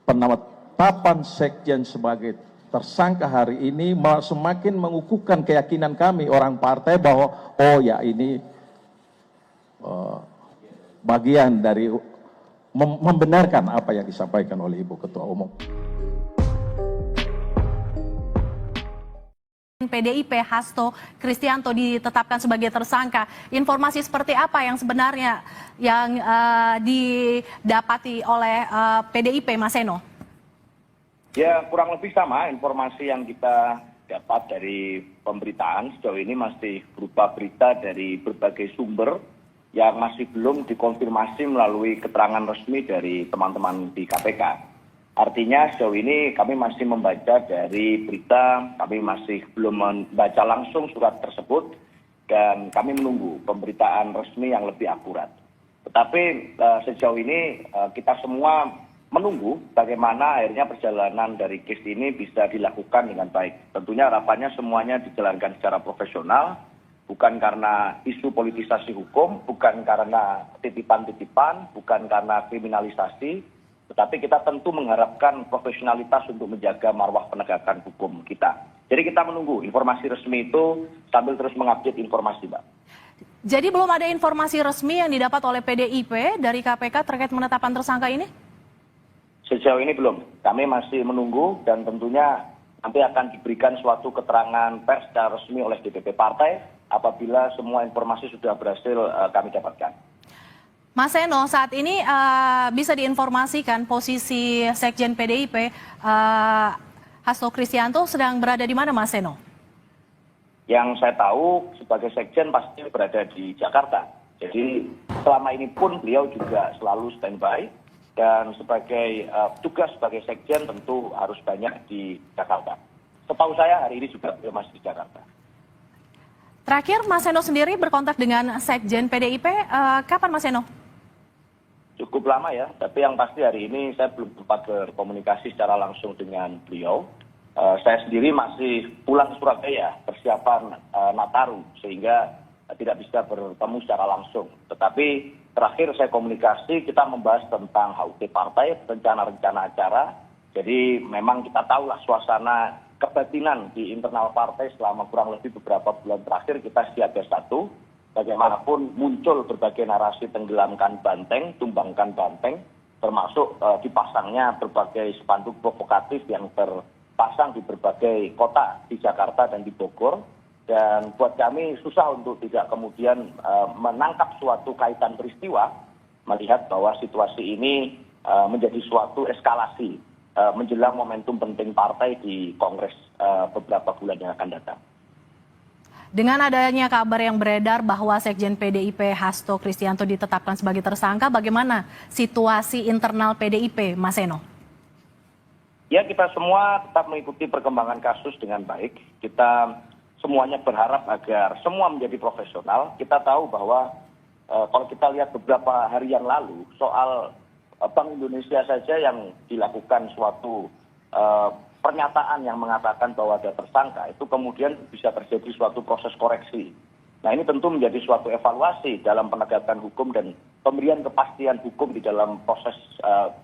penetapan Sekjen sebagai tersangka hari ini semakin mengukuhkan keyakinan kami orang partai bahwa oh ya ini bagian dari membenarkan apa yang disampaikan oleh Ibu Ketua Umum. PDIP Hasto Kristianto ditetapkan sebagai tersangka. Informasi seperti apa yang sebenarnya yang didapati oleh PDIP, Mas Seno? Ya, kurang lebih sama informasi yang kita dapat dari pemberitaan sejauh ini masih berupa berita dari berbagai sumber yang masih belum dikonfirmasi melalui keterangan resmi dari teman-teman di KPK. Artinya sejauh ini kami masih membaca dari berita, kami masih belum membaca langsung surat tersebut dan kami menunggu pemberitaan resmi yang lebih akurat. Tetapi sejauh ini kita semua menunggu bagaimana akhirnya perjalanan dari case ini bisa dilakukan dengan baik. Tentunya harapannya semuanya dijalankan secara profesional, bukan karena isu politisasi hukum, bukan karena titipan-titipan, bukan karena kriminalisasi, tetapi kita tentu mengharapkan profesionalitas untuk menjaga marwah penegakan hukum kita. Jadi kita menunggu informasi resmi itu sambil terus mengupdate informasi, Mbak. Jadi belum ada informasi resmi yang didapat oleh PDIP dari KPK terkait penetapan tersangka ini? Sejauh ini belum. Kami masih menunggu dan tentunya nanti akan diberikan suatu keterangan pers secara resmi oleh DPP partai apabila semua informasi sudah berhasil kami dapatkan. Mas Seno, saat ini bisa diinformasikan posisi Sekjen PDIP Hasto Kristianto sedang berada di mana, Mas Seno? Yang saya tahu sebagai Sekjen pasti berada di Jakarta. Jadi selama ini pun beliau juga selalu standby. Dan sebagai tugas sebagai Sekjen tentu harus banyak di Jakarta. Setahu saya hari ini juga masih di Jakarta. Terakhir, Mas Seno sendiri berkontak dengan Sekjen PDIP, kapan Mas Seno? Cukup lama ya, tapi yang pasti hari ini saya belum sempat berkomunikasi secara langsung dengan beliau. Saya sendiri masih pulang ke Surabaya, persiapan Nataru, sehingga tidak bisa bertemu secara langsung. Tetapi terakhir saya komunikasi, kita membahas tentang HUT partai, rencana-rencana acara. Jadi memang kita tahulah suasana kebatinan di internal partai selama kurang lebih beberapa bulan terakhir kita siaga satu. Bagaimanapun muncul berbagai narasi tenggelamkan banteng, tumbangkan banteng, termasuk dipasangnya berbagai spanduk provokatif yang terpasang di berbagai kota di Jakarta dan di Bogor. Dan buat kami susah untuk tidak kemudian menangkap suatu kaitan peristiwa, melihat bahwa situasi ini menjadi suatu eskalasi menjelang momentum penting partai di Kongres beberapa bulan yang akan datang. Dengan adanya kabar yang beredar bahwa Sekjen PDIP Hasto Kristianto ditetapkan sebagai tersangka, bagaimana situasi internal PDIP, Mas Eno? Ya, kita semua tetap mengikuti perkembangan kasus dengan baik. Kita semuanya berharap agar semua menjadi profesional. Kita tahu bahwa kalau kita lihat beberapa hari yang lalu soal Bank Indonesia saja yang dilakukan suatu pernyataan yang mengatakan bahwa ada tersangka, itu kemudian bisa terjadi suatu proses koreksi. Nah, ini tentu menjadi suatu evaluasi dalam penegakan hukum dan pemberian kepastian hukum di dalam proses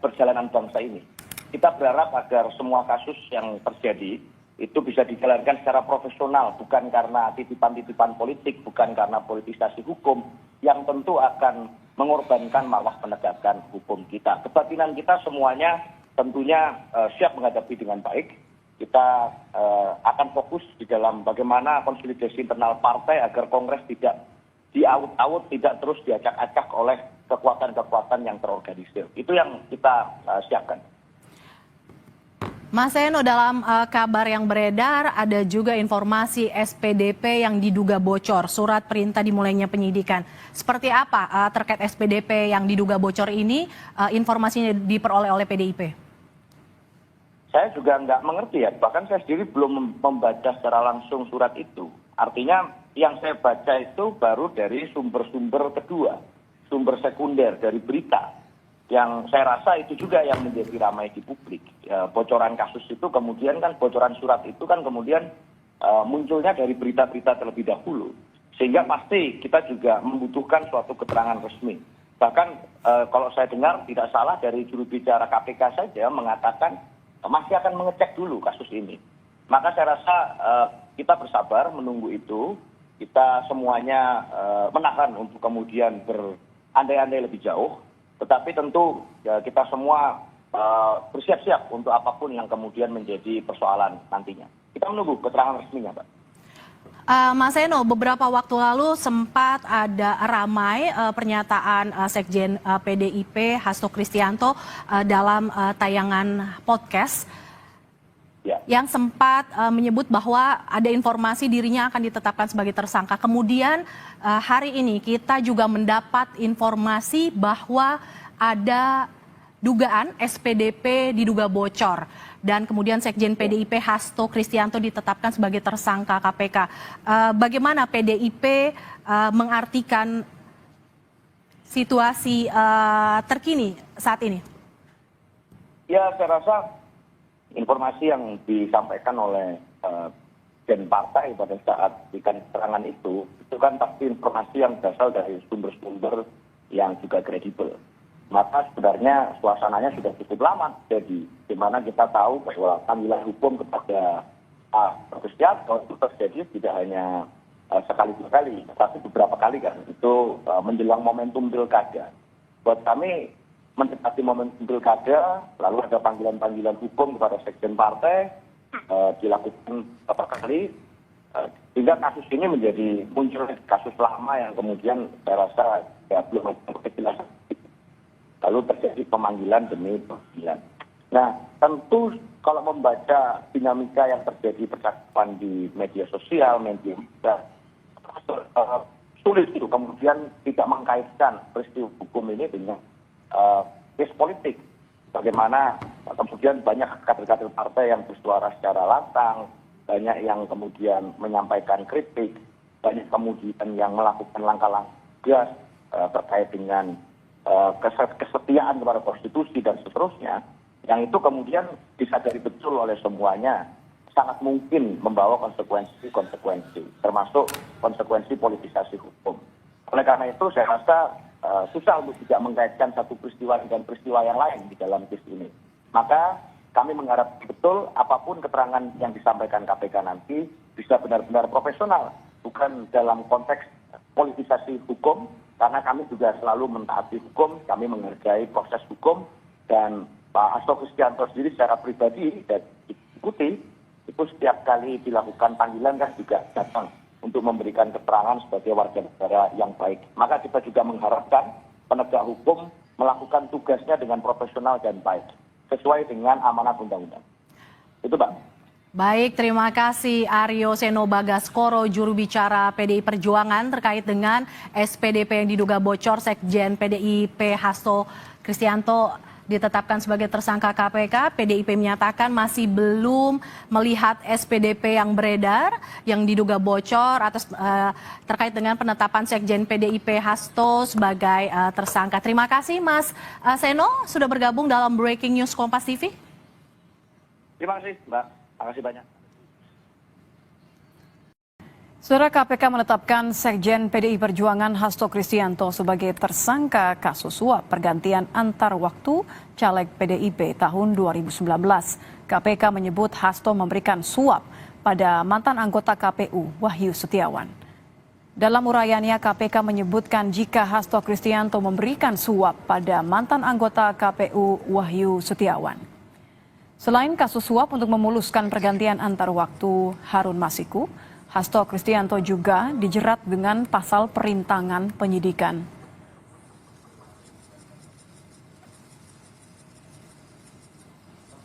perjalanan bangsa ini. Kita berharap agar semua kasus yang terjadi itu bisa dijalankan secara profesional, bukan karena titipan-titipan politik, bukan karena politisasi hukum, yang tentu akan mengorbankan marwah penegakan hukum kita. Kebatinan kita semuanya tentunya siap menghadapi dengan baik. Kita akan fokus di dalam bagaimana konsolidasi internal partai agar Kongres tidak diaut-aut, tidak terus diacak-acak oleh kekuatan-kekuatan yang terorganisir. Itu yang kita siapkan. Mas Eno, dalam kabar yang beredar ada juga informasi SPDP yang diduga bocor, surat perintah dimulainya penyidikan. Seperti apa terkait SPDP yang diduga bocor ini, informasinya diperoleh oleh PDIP? Saya juga nggak mengerti ya, bahkan saya sendiri belum membaca secara langsung surat itu. Artinya yang saya baca itu baru dari sumber-sumber kedua, sumber sekunder dari berita. Yang saya rasa itu juga yang menjadi ramai di publik. Bocoran kasus itu kemudian kan, bocoran surat itu kan kemudian munculnya dari berita-berita terlebih dahulu. Sehingga pasti kita juga membutuhkan suatu keterangan resmi. Bahkan kalau saya dengar tidak salah dari juru bicara KPK saja mengatakan masih akan mengecek dulu kasus ini. Maka saya rasa kita bersabar menunggu itu. Kita semuanya menahan untuk kemudian berandai-andai lebih jauh. Tetapi tentu ya, kita semua bersiap-siap untuk apapun yang kemudian menjadi persoalan nantinya. Kita menunggu keterangan resminya, Pak. Mas Eno, beberapa waktu lalu sempat ada ramai pernyataan Sekjen PDIP Hasto Kristianto dalam tayangan podcast yang sempat menyebut bahwa ada informasi dirinya akan ditetapkan sebagai tersangka. Kemudian hari ini kita juga mendapat informasi bahwa ada dugaan SPDP diduga bocor. Dan kemudian Sekjen PDIP Hasto Kristianto ditetapkan sebagai tersangka KPK. Bagaimana PDIP mengartikan situasi terkini saat ini? Ya, saya rasa informasi yang disampaikan oleh Gen Partai pada saat berikan keterangan itu kan pasti informasi yang berasal dari sumber-sumber yang juga kredibel. Maka sebenarnya suasananya sudah cukup lama jadi di mana kita tahu bahwa panggilan hukum kepada Pak Kristianto itu terjadi tidak hanya sekali dua kali, tetapi beberapa kali kan itu menjelang momentum pilkada. Buat kami mendekati momentum pilkada, lalu ada panggilan-panggilan hukum kepada sekjen partai dilakukan beberapa kali, sehingga kasus ini menjadi muncul kasus lama yang kemudian saya rasa ya belum ada kejelasan. Lalu terjadi pemanggilan demi pemanggilan. Nah, tentu kalau membaca dinamika yang terjadi percakapan di media sosial, media sulit itu kemudian tidak mengkaitkan peristiwa hukum ini dengan case politik. Bagaimana kemudian banyak kader-kader partai yang bersuara secara lantang, banyak yang kemudian menyampaikan kritik, banyak kemudian yang melakukan langkah-langkah tegas terkait dengan kesetiaan kepada konstitusi dan seterusnya, yang itu kemudian disadari betul oleh semuanya sangat mungkin membawa konsekuensi, termasuk konsekuensi politisasi hukum. Oleh karena itu saya rasa susah untuk tidak mengaitkan satu peristiwa dengan peristiwa yang lain di dalam kes ini. Maka kami mengharap betul apapun keterangan yang disampaikan KPK nanti bisa benar-benar profesional, bukan dalam konteks politisasi hukum, karena kami juga selalu mentaati hukum, kami menghargai proses hukum, dan Pak Hasto Kristianto sendiri secara pribadi dan diikuti, itu setiap kali dilakukan panggilan kan juga datang untuk memberikan keterangan sebagai warga negara yang baik. Maka kita juga mengharapkan penegak hukum melakukan tugasnya dengan profesional dan baik, sesuai dengan amanat undang-undang. Itu, Pak. Baik, terima kasih Aryo Seno Bagaskoro, juru bicara PDI Perjuangan terkait dengan SPDP yang diduga bocor. Sekjen PDIP Hasto Kristianto ditetapkan sebagai tersangka KPK. PDIP menyatakan masih belum melihat SPDP yang beredar yang diduga bocor terkait dengan penetapan Sekjen PDIP Hasto sebagai tersangka. Terima kasih Mas Seno sudah bergabung dalam Breaking News Kompas TV. Terima kasih Mbak. Terima kasih banyak. Saudara, KPK menetapkan Sekjen PDI Perjuangan Hasto Kristianto sebagai tersangka kasus suap pergantian antar waktu caleg PDIP tahun 2019. KPK menyebut Hasto memberikan suap pada mantan anggota KPU Wahyu Setiawan. Dalam uraiannya, KPK menyebutkan jika Hasto Kristianto memberikan suap pada mantan anggota KPU Wahyu Setiawan. Selain kasus suap untuk memuluskan pergantian antar waktu Harun Masiku, Hasto Kristianto juga dijerat dengan pasal perintangan penyidikan.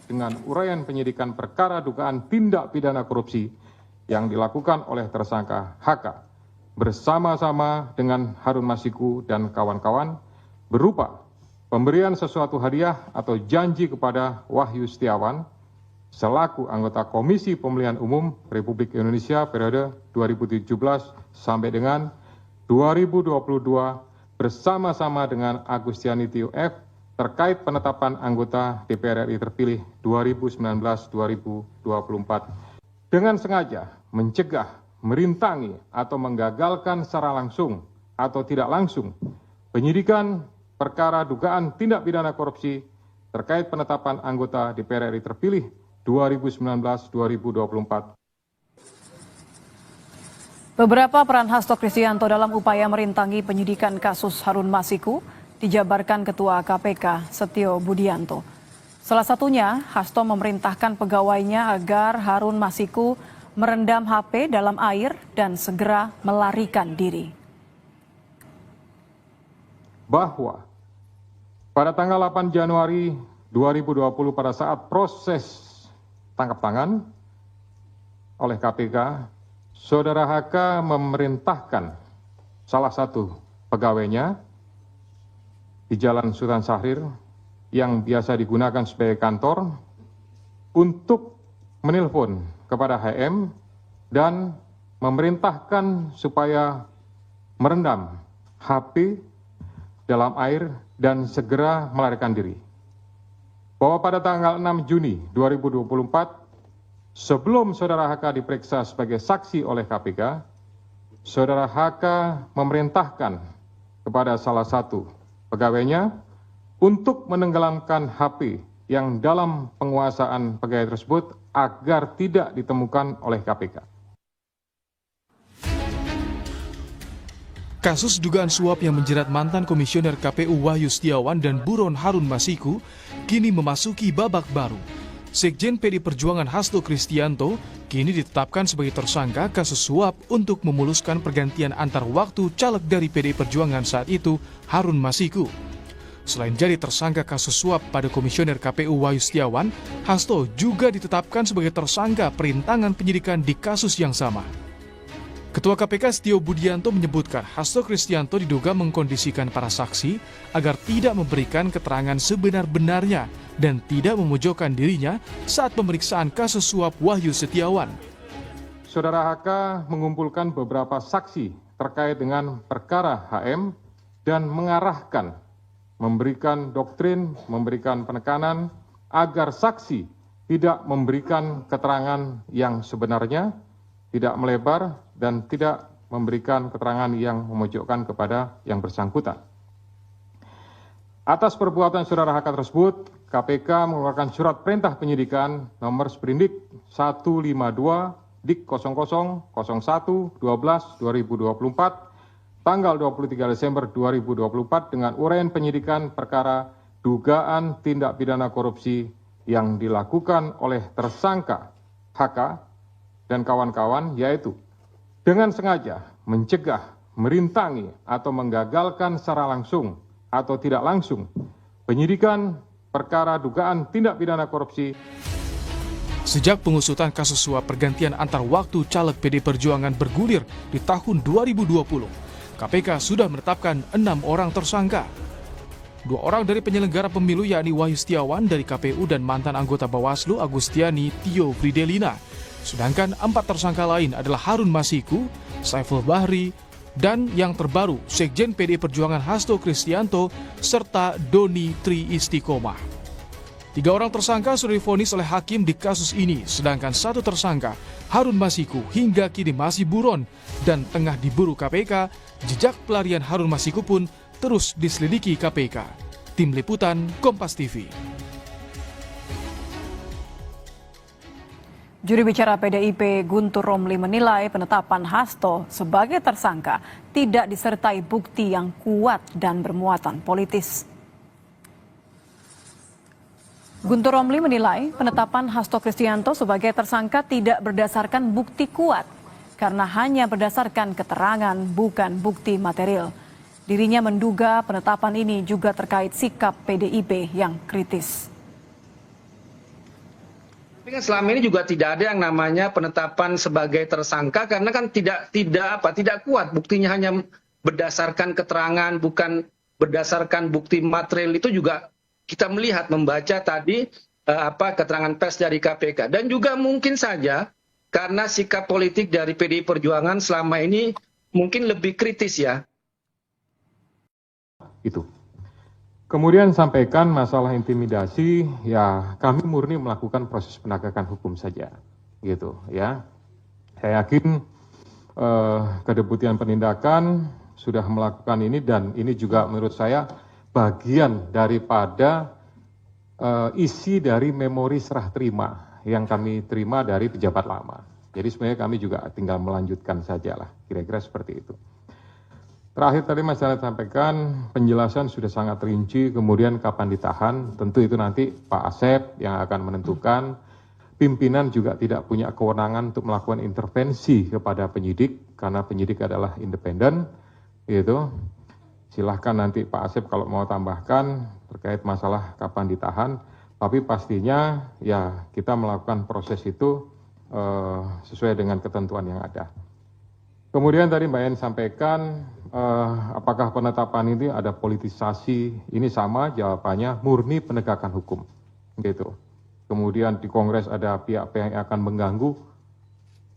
Dengan uraian penyidikan perkara dugaan tindak pidana korupsi yang dilakukan oleh tersangka HK bersama-sama dengan Harun Masiku dan kawan-kawan berupa pemberian sesuatu hadiah atau janji kepada Wahyu Setiawan selaku anggota Komisi Pemilihan Umum Republik Indonesia periode 2017 sampai dengan 2022 bersama-sama dengan Agustiani Tio F terkait penetapan anggota DPR RI terpilih 2019-2024 dengan sengaja mencegah, merintangi atau menggagalkan secara langsung atau tidak langsung penyidikan perkara dugaan tindak pidana korupsi terkait penetapan anggota DPR RI terpilih 2019-2024. Beberapa peran Hasto Kristianto dalam upaya merintangi penyidikan kasus Harun Masiku dijabarkan Ketua KPK Setio Budianto. Salah satunya, Hasto memerintahkan pegawainya agar Harun Masiku merendam HP dalam air dan segera melarikan diri. Bahwa pada tanggal 8 Januari 2020 pada saat proses tangkap tangan oleh KPK, Saudara HK memerintahkan salah satu pegawainya di Jalan Sultan Syahrir yang biasa digunakan sebagai kantor untuk menelpon kepada HM dan memerintahkan supaya merendam HP dalam air dan segera melarikan diri. Bahwa pada tanggal 6 Juni 2024, sebelum Saudara HK diperiksa sebagai saksi oleh KPK, Saudara HK memerintahkan kepada salah satu pegawainya untuk menenggelamkan HP yang dalam penguasaan pegawai tersebut agar tidak ditemukan oleh KPK. Kasus dugaan suap yang menjerat mantan komisioner KPU Wahyu Setiawan dan buron Harun Masiku kini memasuki babak baru. Sekjen PDI Perjuangan Hasto Kristianto kini ditetapkan sebagai tersangka kasus suap untuk memuluskan pergantian antar waktu caleg dari PDI Perjuangan saat itu, Harun Masiku. Selain jadi tersangka kasus suap pada komisioner KPU Wahyu Setiawan, Hasto juga ditetapkan sebagai tersangka perintangan penyidikan di kasus yang sama. Ketua KPK Setio Budianto menyebutkan Hasto Kristianto diduga mengkondisikan para saksi agar tidak memberikan keterangan sebenar-benarnya dan tidak memojokkan dirinya saat pemeriksaan kasus suap Wahyu Setiawan. Saudara HK mengumpulkan beberapa saksi terkait dengan perkara HM dan mengarahkan, memberikan doktrin, memberikan penekanan agar saksi tidak memberikan keterangan yang sebenarnya, tidak melebar, dan tidak memberikan keterangan yang memojokkan kepada yang bersangkutan. Atas perbuatan Saudara HK tersebut, KPK mengeluarkan surat perintah penyidikan nomor Sprindik 152 Dik 0001/12/2024 tanggal 23 Desember 2024 dengan uraian penyidikan perkara dugaan tindak pidana korupsi yang dilakukan oleh tersangka HK dan kawan-kawan, yaitu dengan sengaja mencegah, merintangi, atau menggagalkan secara langsung atau tidak langsung penyidikan perkara dugaan tindak pidana korupsi. Sejak pengusutan kasus suap pergantian antar waktu caleg PD Perjuangan bergulir di tahun 2020, KPK sudah menetapkan 6 orang tersangka. 2 orang dari penyelenggara pemilu yakni Wahyu Setiawan dari KPU dan mantan anggota Bawaslu Agustiani Tio Fridelina. Sedangkan 4 tersangka lain adalah Harun Masiku, Saiful Bahri, dan yang terbaru Sekjen PDI Perjuangan Hasto Kristianto serta Doni Tri Istiqomah. 3 orang tersangka sudah divonis oleh hakim di kasus ini, sedangkan 1 tersangka, Harun Masiku, hingga kini masih buron dan tengah diburu KPK. Jejak pelarian Harun Masiku pun terus diselidiki KPK. Tim Liputan Kompas TV. Juri bicara PDIP Guntur Romli menilai penetapan Hasto sebagai tersangka tidak disertai bukti yang kuat dan bermuatan politis. Guntur Romli menilai penetapan Hasto Kristianto sebagai tersangka tidak berdasarkan bukti kuat karena hanya berdasarkan keterangan bukan bukti material. Dirinya menduga penetapan ini juga terkait sikap PDIP yang kritis. Tapi kan selama ini juga tidak ada yang namanya penetapan sebagai tersangka karena kan tidak kuat, buktinya hanya berdasarkan keterangan bukan berdasarkan bukti material. Itu juga kita melihat membaca tadi keterangan pers dari KPK dan juga mungkin saja karena sikap politik dari PDI Perjuangan selama ini mungkin lebih kritis ya. Itu. Kemudian sampaikan masalah intimidasi, ya kami murni melakukan proses penegakan hukum saja, gitu ya. Saya yakin Kedeputian Penindakan sudah melakukan ini dan ini juga menurut saya bagian daripada isi dari memori serah terima yang kami terima dari pejabat lama. Jadi sebenarnya kami juga tinggal melanjutkan sajalah, kira-kira seperti itu. Terakhir tadi Mas Janet sampaikan penjelasan sudah sangat rinci, kemudian kapan ditahan, tentu itu nanti Pak Asep yang akan menentukan. Pimpinan juga tidak punya kewenangan untuk melakukan intervensi kepada penyidik, karena penyidik adalah independen, gitu. Silahkan nanti Pak Asep kalau mau tambahkan terkait masalah kapan ditahan, tapi pastinya ya kita melakukan proses itu sesuai dengan ketentuan yang ada. Kemudian tadi Mbak En sampaikan apakah penetapan ini ada politisasi, ini sama jawabannya murni penegakan hukum, gitu. Kemudian di Kongres ada pihak-pihak yang akan mengganggu.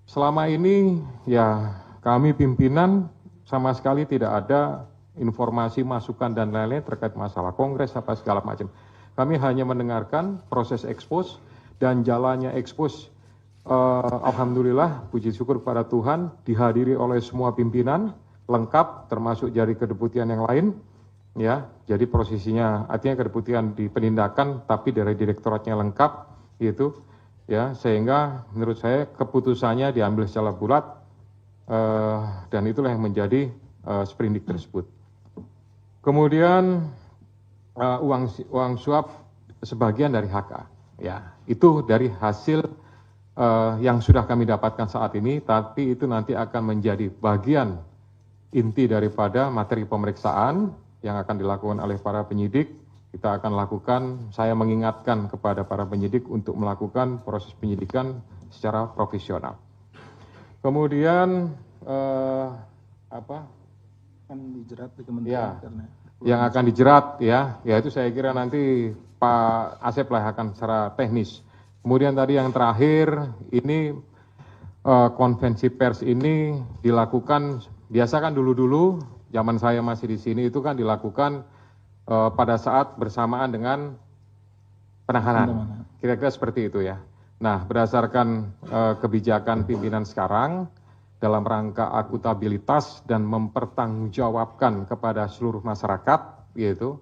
Selama ini ya kami pimpinan sama sekali tidak ada informasi, masukan dan lain-lain terkait masalah Kongres apa segala macam. Kami hanya mendengarkan proses ekspos dan jalannya ekspos. Alhamdulillah, puji syukur kepada Tuhan dihadiri oleh semua pimpinan lengkap, termasuk dari kedeputian yang lain. Ya, jadi posisinya artinya kedeputian di penindakan, tapi dari direktoratnya lengkap, gitu. Ya, sehingga menurut saya keputusannya diambil secara bulat dan itulah yang menjadi sprindik tersebut. Kemudian uang suap sebagian dari HK, ya itu dari hasil yang sudah kami dapatkan saat ini, tapi itu nanti akan menjadi bagian inti daripada materi pemeriksaan yang akan dilakukan oleh para penyidik. Kita akan lakukan, saya mengingatkan kepada para penyidik untuk melakukan proses penyidikan secara profesional. Kemudian Kan dijerat di kementerian ya, karena yang akan dijerat ya itu saya kira nanti Pak Asep lah akan secara teknis. Kemudian tadi yang terakhir ini konvensi pers ini dilakukan biasa kan dulu zaman saya masih di sini itu kan dilakukan pada saat bersamaan dengan penahanan. Kira-kira seperti itu ya. Nah, berdasarkan kebijakan pimpinan sekarang dalam rangka akuntabilitas dan mempertanggungjawabkan kepada seluruh masyarakat, yaitu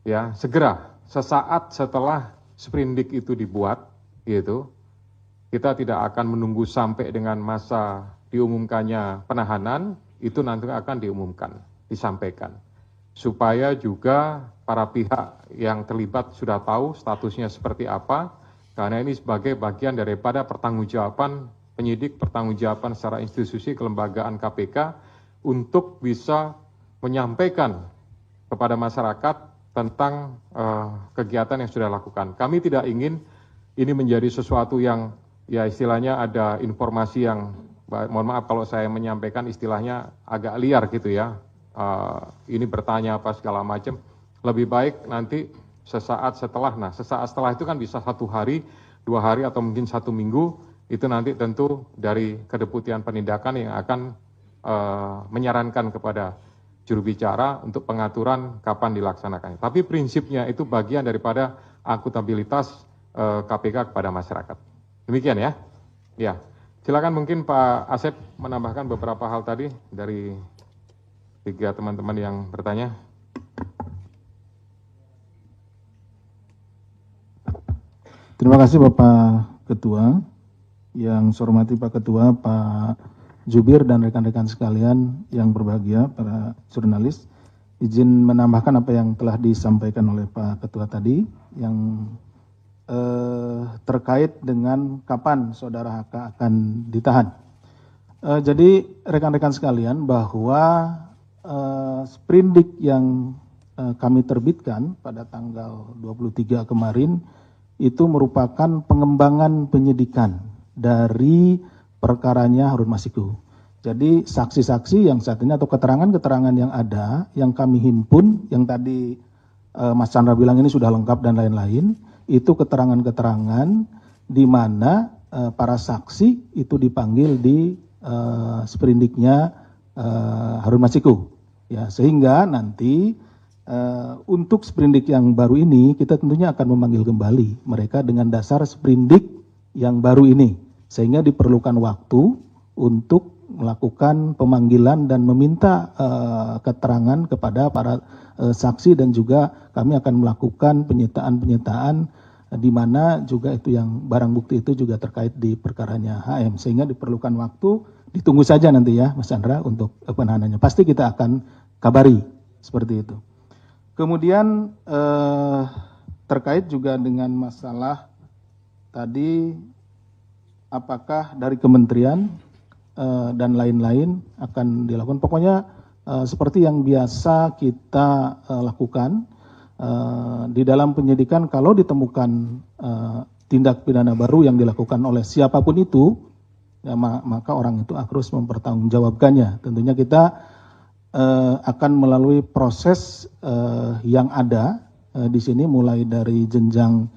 ya segera sesaat setelah sprindik itu dibuat, yaitu kita tidak akan menunggu sampai dengan masa diumumkannya penahanan, itu nanti akan diumumkan, disampaikan, supaya juga para pihak yang terlibat sudah tahu statusnya seperti apa, karena ini sebagai bagian daripada pertanggungjawaban penyidik, pertanggungjawaban secara institusi kelembagaan KPK untuk bisa menyampaikan kepada masyarakat tentang kegiatan yang sudah dilakukan. Kami tidak ingin ini menjadi sesuatu yang ya istilahnya ada informasi yang, mohon maaf kalau saya menyampaikan istilahnya agak liar gitu ya, ini bertanya apa segala macam, lebih baik nanti sesaat setelah, nah sesaat setelah itu kan bisa 1 hari, 2 hari atau mungkin 1 minggu, itu nanti tentu dari Kedeputian Penindakan yang akan menyarankan kepada juru bicara untuk pengaturan kapan dilaksanakannya. Tapi prinsipnya itu bagian daripada akuntabilitas KPK kepada masyarakat. Demikian ya. Ya, silakan mungkin Pak Asep menambahkan beberapa hal tadi dari 3 teman-teman yang bertanya. Terima kasih Bapak Ketua. Yang saya hormati Pak Ketua, Pak Jubir dan rekan-rekan sekalian yang berbahagia, para jurnalis. Izin menambahkan apa yang telah disampaikan oleh Pak Ketua tadi, yang terkait dengan kapan Saudara HK akan ditahan. Jadi rekan-rekan sekalian, bahwa sprindik yang kami terbitkan pada tanggal 23 kemarin itu merupakan pengembangan penyidikan dari perkaranya Harun Masiku. Jadi saksi-saksi yang saat ini atau keterangan-keterangan yang ada, yang kami himpun, yang tadi Mas Chandra bilang ini sudah lengkap dan lain-lain, itu keterangan-keterangan di mana para saksi itu dipanggil di sprindiknya Harun Masiku. Ya, sehingga nanti untuk sprindik yang baru ini kita tentunya akan memanggil kembali mereka dengan dasar sprindik yang baru ini, sehingga diperlukan waktu untuk melakukan pemanggilan dan meminta keterangan kepada para saksi, dan juga kami akan melakukan penyitaan di mana juga itu yang barang bukti itu juga terkait di perkaranya HM, sehingga diperlukan waktu. Ditunggu saja nanti ya Mas Chandra untuk penahanannya, pasti kita akan kabari seperti itu. Kemudian terkait juga dengan masalah tadi, apakah dari kementerian dan lain-lain akan dilakukan. Pokoknya seperti yang biasa kita lakukan di dalam penyidikan, kalau ditemukan tindak pidana baru yang dilakukan oleh siapapun itu, ya, maka orang itu harus mempertanggungjawabkannya. Tentunya kita akan melalui proses yang ada di sini, mulai dari jenjang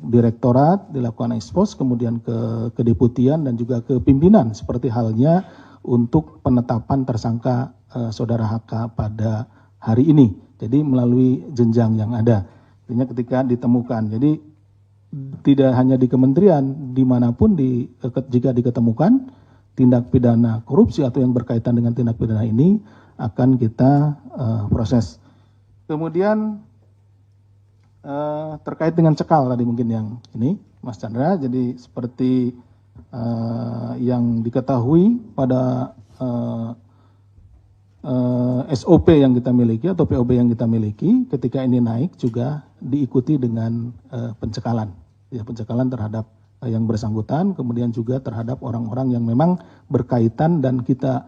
direktorat, dilakukan ekspos, kemudian ke kedeputian dan juga ke pimpinan, seperti halnya untuk penetapan tersangka Saudara HK pada hari ini. Jadi melalui jenjang yang ada. Artinya ketika ditemukan, jadi tidak hanya di kementerian, dimanapun jika diketemukan tindak pidana korupsi atau yang berkaitan dengan tindak pidana ini akan kita proses. Kemudian terkait dengan cekal tadi mungkin yang ini Mas Chandra, jadi seperti yang diketahui pada SOP yang kita miliki atau POB yang kita miliki, ketika ini naik juga diikuti dengan pencekalan, ya, pencekalan terhadap yang bersangkutan, kemudian juga terhadap orang-orang yang memang berkaitan dan kita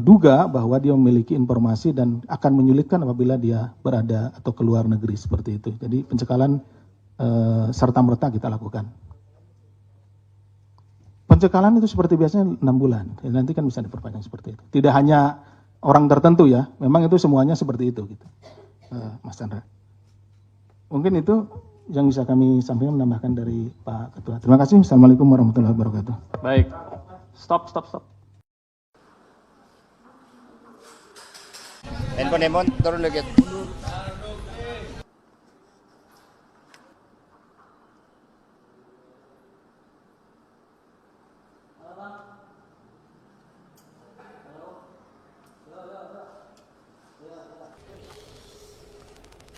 duga bahwa dia memiliki informasi dan akan menyulitkan apabila dia berada atau keluar negeri seperti itu. Jadi pencekalan serta merta kita lakukan. Pencekalan itu seperti biasanya 6 bulan, ya, nanti kan bisa diperpanjang seperti itu. Tidak hanya orang tertentu ya, memang itu semuanya seperti itu gitu, Mas Chandra. Mungkin itu yang bisa kami sampaikan, menambahkan dari Pak Ketua. Terima kasih. Assalamualaikum warahmatullahi wabarakatuh. Baik, stop. Handphone turun dikit.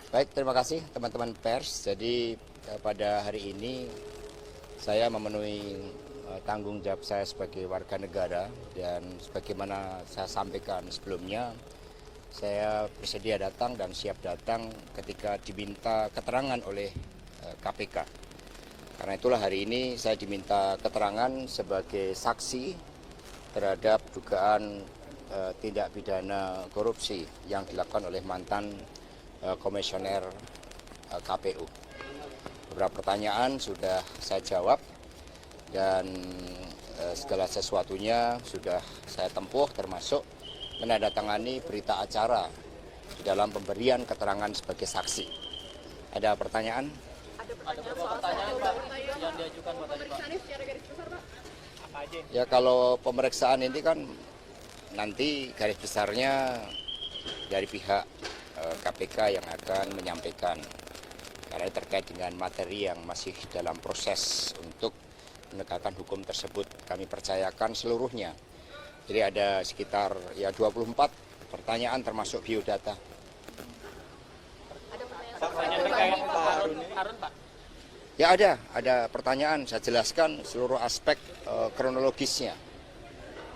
Baik, terima kasih teman-teman pers. Jadi pada hari ini saya memenuhi tanggung jawab saya sebagai warga negara, dan sebagaimana saya sampaikan sebelumnya, saya bersedia datang dan siap datang ketika diminta keterangan oleh KPK. Karena itulah hari ini saya diminta keterangan sebagai saksi terhadap dugaan tindak pidana korupsi yang dilakukan oleh mantan komisioner KPU. beberapa pertanyaan sudah saya jawab dan segala sesuatunya sudah saya tempuh, termasuk menandatangani berita acara di dalam pemberian keterangan sebagai saksi. Ada pertanyaan? Ada pertanyaan Pak yang diajukan Pak tadi Pak. Apa aja? Ya kalau pemeriksaan ini kan nanti garis besarnya dari pihak KPK yang akan menyampaikan, karena terkait dengan materi yang masih dalam proses untuk menegakkan hukum tersebut. Kami percayakan seluruhnya. Jadi ada sekitar 24 pertanyaan termasuk biodata. Pertanyaan terkait Pak Harun Pak. Ya ada pertanyaan, saya jelaskan seluruh aspek kronologisnya.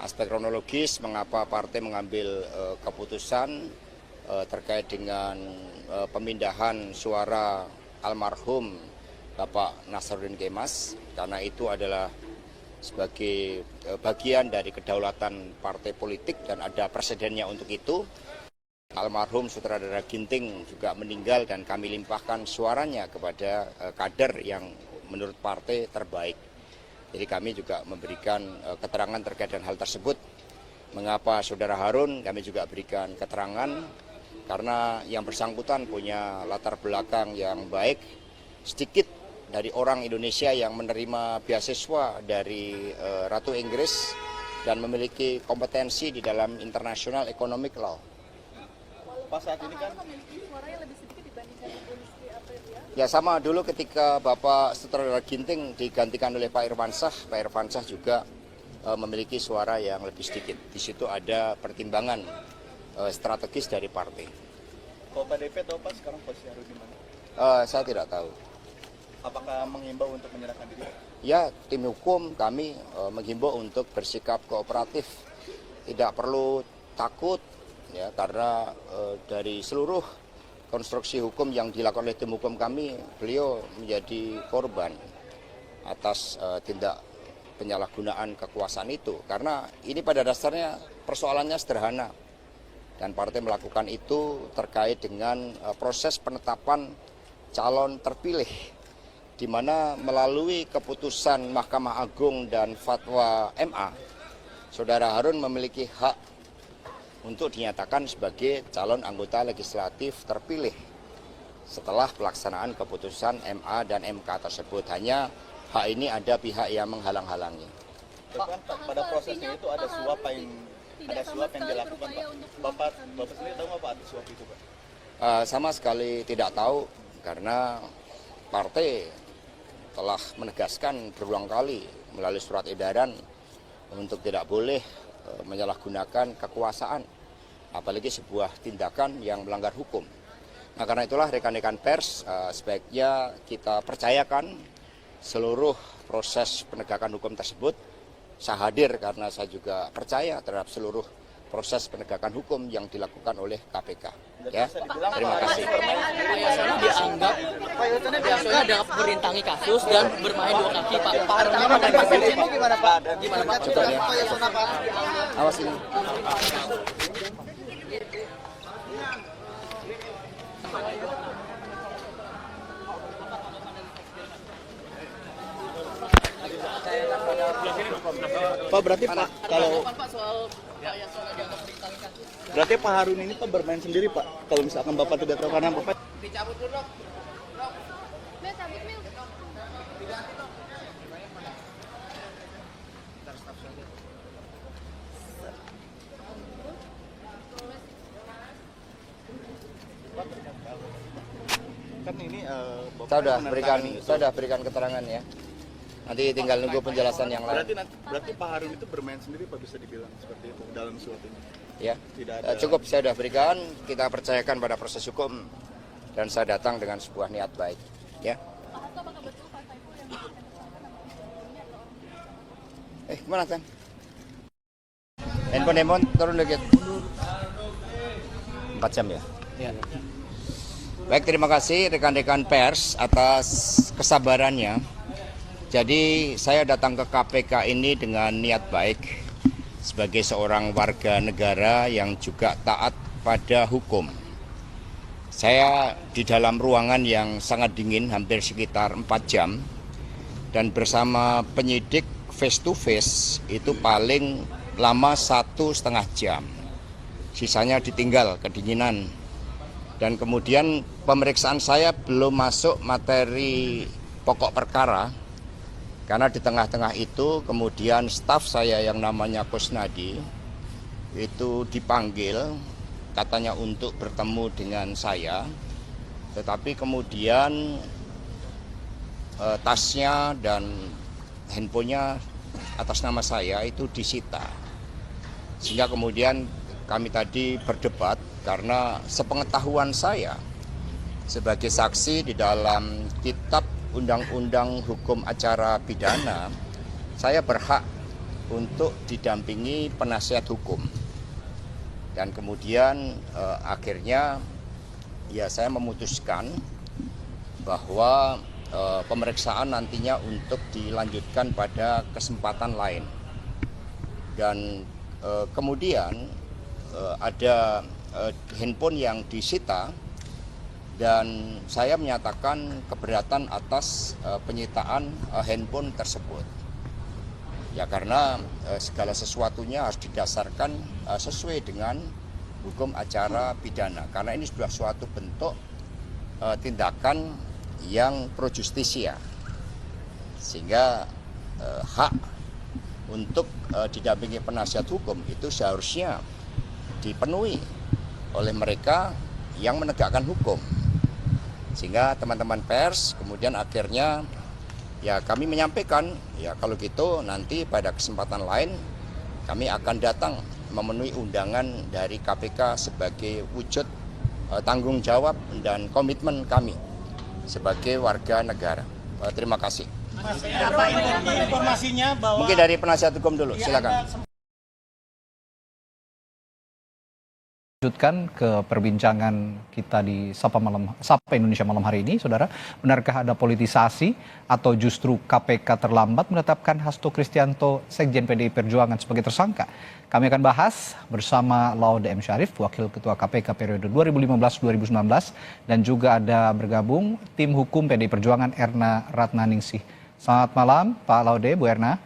Aspek kronologis mengapa partai mengambil keputusan terkait dengan pemindahan suara almarhum Bapak Nasaruddin Kemas, karena itu adalah sebagai bagian dari kedaulatan partai politik dan ada presidennya untuk itu. Almarhum Sutradara Ginting juga meninggal dan kami limpahkan suaranya kepada kader yang menurut partai terbaik. Jadi kami juga memberikan keterangan terkait dengan hal tersebut. Mengapa Saudara Harun, kami juga berikan keterangan karena yang bersangkutan punya latar belakang yang baik. Sedikit dari orang Indonesia yang menerima beasiswa dari Ratu Inggris dan memiliki kompetensi di dalam international economic law. Pak, saat ini kan Ya sama dulu ketika Bapak Sutradara Ginting digantikan oleh Pak Irwansyah juga memiliki suara yang lebih sedikit. Di situ ada pertimbangan strategis dari partai. Kalau PDIP tahu Pak sekarang posisi Harun di mana? Saya tidak tahu. Apakah menghimbau untuk menyerahkan diri? Ya, tim hukum kami menghimbau untuk bersikap kooperatif, tidak perlu takut, ya karena dari seluruh konstruksi hukum yang dilakukan oleh tim hukum kami, beliau menjadi korban atas tindak penyalahgunaan kekuasaan itu. Karena ini pada dasarnya persoalannya sederhana. Dan partai melakukan itu terkait dengan proses penetapan calon terpilih. Di mana melalui keputusan Mahkamah Agung dan fatwa MA, Saudara Harun memiliki hak untuk dinyatakan sebagai calon anggota legislatif terpilih setelah pelaksanaan keputusan MA dan MK tersebut. Hanya hak ini ada pihak yang menghalang-halangi. Pak, pada prosesnya itu ada suap yang dilakukan Pak. Bapak sendiri tahu nggak Pak ada suap itu Pak? Sama sekali tidak tahu karena partai telah menegaskan berulang kali melalui surat edaran untuk tidak boleh menyalahgunakan kekuasaan, apalagi sebuah tindakan yang melanggar hukum. Nah karena itulah rekan-rekan pers sebaiknya kita percayakan seluruh proses penegakan hukum tersebut. Saya hadir karena saya juga percaya terhadap seluruh proses penegakan hukum yang dilakukan oleh KPK. Ya, terima kasih. Dianggap adalah merintangi kasus dan bermain dua kaki Pak. Gimana Pak? Gimana Pak? Coba ya. Awas ini. Pak berarti Pak kalau berarti Pak Harun ini Pak bermain sendiri Pak. Kalau misalkan Bapak tidak tahu karena Bapak dicabut dulu dong. Kan ini saya sudah berikan keterangan ya. Nanti tinggal nunggu penjelasan yang lain. Berarti Pak Harun itu bermain sendiri Pak, bisa dibilang seperti itu dalam suap ini. Ya, cukup saya sudah berikan, kita percayakan pada proses hukum dan saya datang dengan sebuah niat baik. Ya. Kemana Tan? Handphone turun dikit. 4 jam ya? Ya. Baik, terima kasih rekan-rekan pers atas kesabarannya. Jadi saya datang ke KPK ini dengan niat baik sebagai seorang warga negara yang juga taat pada hukum. Saya di dalam ruangan yang sangat dingin, hampir sekitar 4 jam, dan bersama penyidik face to face itu paling lama 1,5 jam. Sisanya ditinggal kedinginan. Dan kemudian pemeriksaan saya belum masuk materi pokok perkara, karena di tengah-tengah itu kemudian staf saya yang namanya Kusnadi itu dipanggil, katanya untuk bertemu dengan saya, tetapi kemudian tasnya dan handphonenya atas nama saya itu disita. Sehingga kemudian kami tadi berdebat karena sepengetahuan saya sebagai saksi di dalam kitab Undang-Undang Hukum Acara Pidana, saya berhak untuk didampingi penasihat hukum. Dan kemudian akhirnya ya saya memutuskan bahwa pemeriksaan nantinya untuk dilanjutkan pada kesempatan lain. Dan kemudian ada handphone yang disita dan saya menyatakan keberatan atas penyitaan handphone tersebut. Ya karena segala sesuatunya harus didasarkan sesuai dengan hukum acara pidana. Karena ini sudah suatu bentuk tindakan yang pro justisia. Sehingga hak untuk didampingi penasihat hukum itu seharusnya dipenuhi oleh mereka yang menegakkan hukum. Sehingga teman-teman pers kemudian akhirnya ya kami menyampaikan, ya kalau gitu nanti pada kesempatan lain kami akan datang memenuhi undangan dari KPK sebagai wujud tanggung jawab dan komitmen kami sebagai warga negara. Terima kasih. Mas, apa informasinya bahwa... Mungkin dari penasihat hukum dulu, silakan. Lanjutkan ke perbincangan kita di Sapa Indonesia malam hari ini, saudara. Benarkah ada politisasi atau justru KPK terlambat menetapkan Hasto Kristianto, Sekjen PDI Perjuangan sebagai tersangka? Kami akan bahas bersama Laude M. Syarif, Wakil Ketua KPK periode 2015-2019, dan juga ada bergabung tim hukum PDI Perjuangan Erna Ratnaningsih. Selamat malam, Pak Laude, Bu Erna.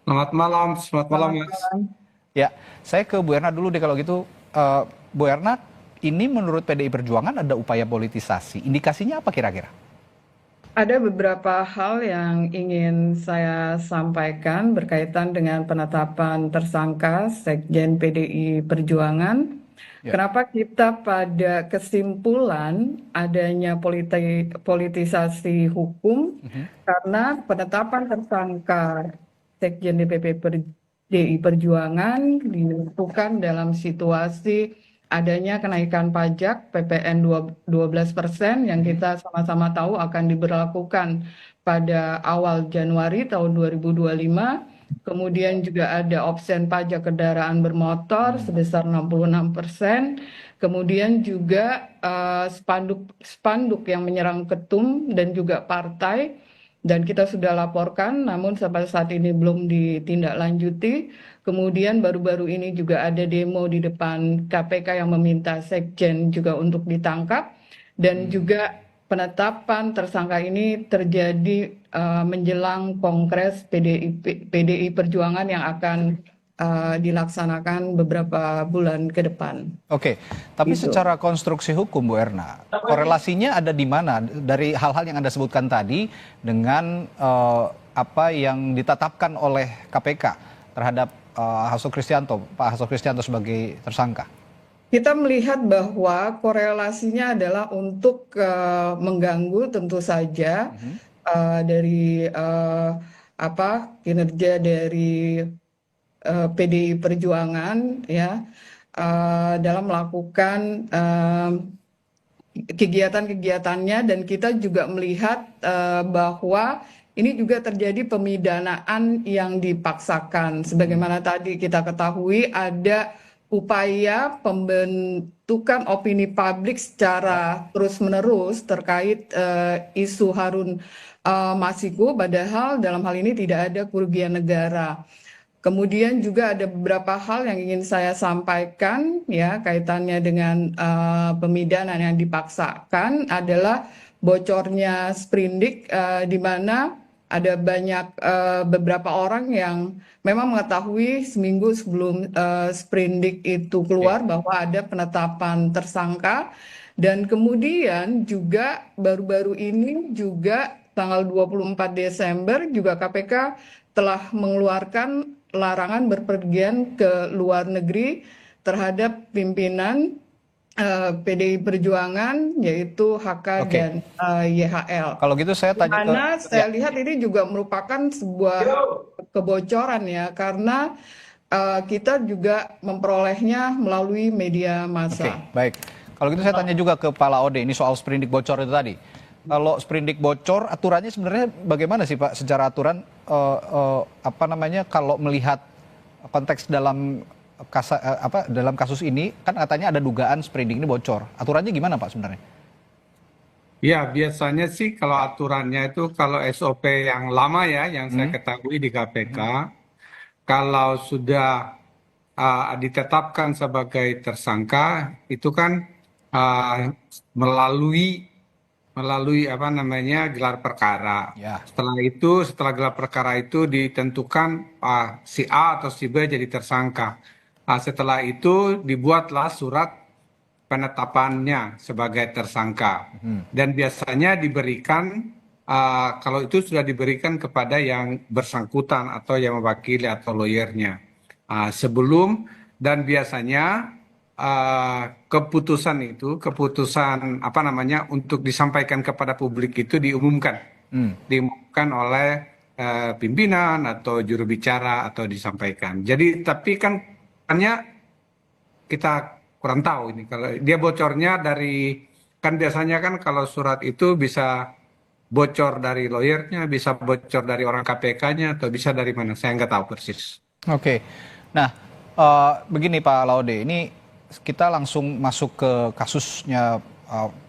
Selamat malam, Mas. Ya, saya ke Bu Erna dulu deh kalau gitu. Bu Erna, ini menurut PDI Perjuangan ada upaya politisasi. Indikasinya apa kira-kira? Ada beberapa hal yang ingin saya sampaikan berkaitan dengan penetapan tersangka Sekjen PDI Perjuangan. Ya. Kenapa kita pada kesimpulan adanya politisasi hukum? Karena penetapan tersangka Sekjen DPP PDI Perjuangan dilakukan dalam situasi adanya kenaikan pajak PPN 12% yang kita sama-sama tahu akan diberlakukan pada awal Januari tahun 2025. Kemudian juga ada opsen pajak kendaraan bermotor sebesar 66%. Kemudian juga spanduk yang menyerang ketum dan juga partai. Dan kita sudah laporkan, namun sampai saat ini belum ditindaklanjuti. Kemudian baru-baru ini juga ada demo di depan KPK yang meminta Sekjen juga untuk ditangkap. Dan juga penetapan tersangka ini terjadi menjelang Kongres PDI Perjuangan yang akan dilaksanakan beberapa bulan ke depan. Oke, tapi secara konstruksi hukum, Bu Erna, korelasinya ada di mana dari hal-hal yang Anda sebutkan tadi dengan apa yang ditetapkan oleh KPK terhadap Hasto Kristianto, Pak Hasto Kristianto sebagai tersangka? Kita melihat bahwa korelasinya adalah untuk mengganggu tentu saja dari kinerja dari PDI Perjuangan ya dalam melakukan kegiatan-kegiatannya, dan kita juga melihat bahwa ini juga terjadi pemidanaan yang dipaksakan. Sebagaimana tadi kita ketahui ada upaya pembentukan opini publik secara terus-menerus terkait isu Harun Masiku, padahal dalam hal ini tidak ada kerugian negara. Kemudian juga ada beberapa hal yang ingin saya sampaikan ya kaitannya dengan pemidanan yang dipaksakan adalah bocornya sprindik di mana ada banyak beberapa orang yang memang mengetahui seminggu sebelum sprindik itu keluar bahwa ada penetapan tersangka dan kemudian juga baru-baru ini juga tanggal 24 Desember juga KPK telah mengeluarkan larangan berpergian ke luar negeri terhadap pimpinan PDI Perjuangan yaitu HK dan YHL. Kalau gitu saya tanya Karena saya lihat ini juga merupakan sebuah kebocoran ya karena kita juga memperolehnya melalui media massa. Baik. Kalau gitu saya tanya juga ke Pak Laode ini soal sprindik bocor itu tadi. Kalau sprindik bocor, aturannya sebenarnya bagaimana sih Pak secara aturan? Kalau melihat konteks dalam kasus ini kan katanya ada dugaan sprindik ini bocor. Aturannya gimana Pak sebenarnya? Ya, biasanya sih kalau aturannya itu kalau SOP yang lama ya, yang saya ketahui di KPK, kalau sudah ditetapkan sebagai tersangka, itu kan melalui gelar perkara. Setelah gelar perkara itu ditentukan si A atau si B jadi tersangka. Setelah itu dibuatlah surat penetapannya sebagai tersangka. Dan biasanya diberikan kalau itu sudah diberikan kepada yang bersangkutan atau yang mewakili atau lawyernya. Sebelum dan biasanya keputusan untuk disampaikan kepada publik itu diumumkan oleh pimpinan atau juru bicara atau disampaikan. Jadi tapi kan hanya kita kurang tahu ini kalau dia bocornya dari kan biasanya kan kalau surat itu bisa bocor dari lawyernya, bisa bocor dari orang KPK-nya atau bisa dari mana saya nggak tahu persis. Oke. Nah begini Pak Laode, ini kita langsung masuk ke kasusnya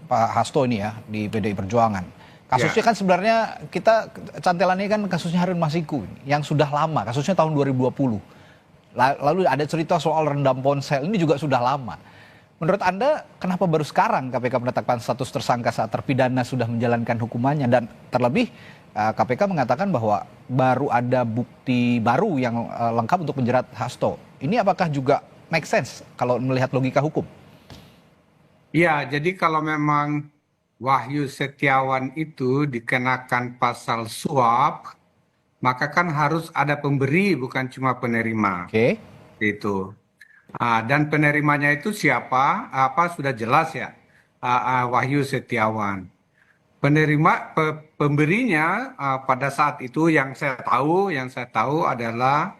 Pak Hasto ini ya di PDI Perjuangan. Kasusnya kan sebenarnya kita cantelannya kan kasusnya Harun Masiku yang sudah lama, kasusnya tahun 2020. Lalu ada cerita soal rendam ponsel, ini juga sudah lama. Menurut Anda kenapa baru sekarang KPK menetapkan status tersangka saat terpidana sudah menjalankan hukumannya dan terlebih KPK mengatakan bahwa baru ada bukti baru yang lengkap untuk menjerat Hasto. Ini apakah juga make sense kalau melihat logika hukum? Ya, jadi kalau memang Wahyu Setiawan itu dikenakan pasal suap, maka kan harus ada pemberi bukan cuma penerima. Itu. Dan penerimanya itu siapa? Sudah jelas ya. Wahyu Setiawan. Pemberinya pada saat itu yang saya tahu adalah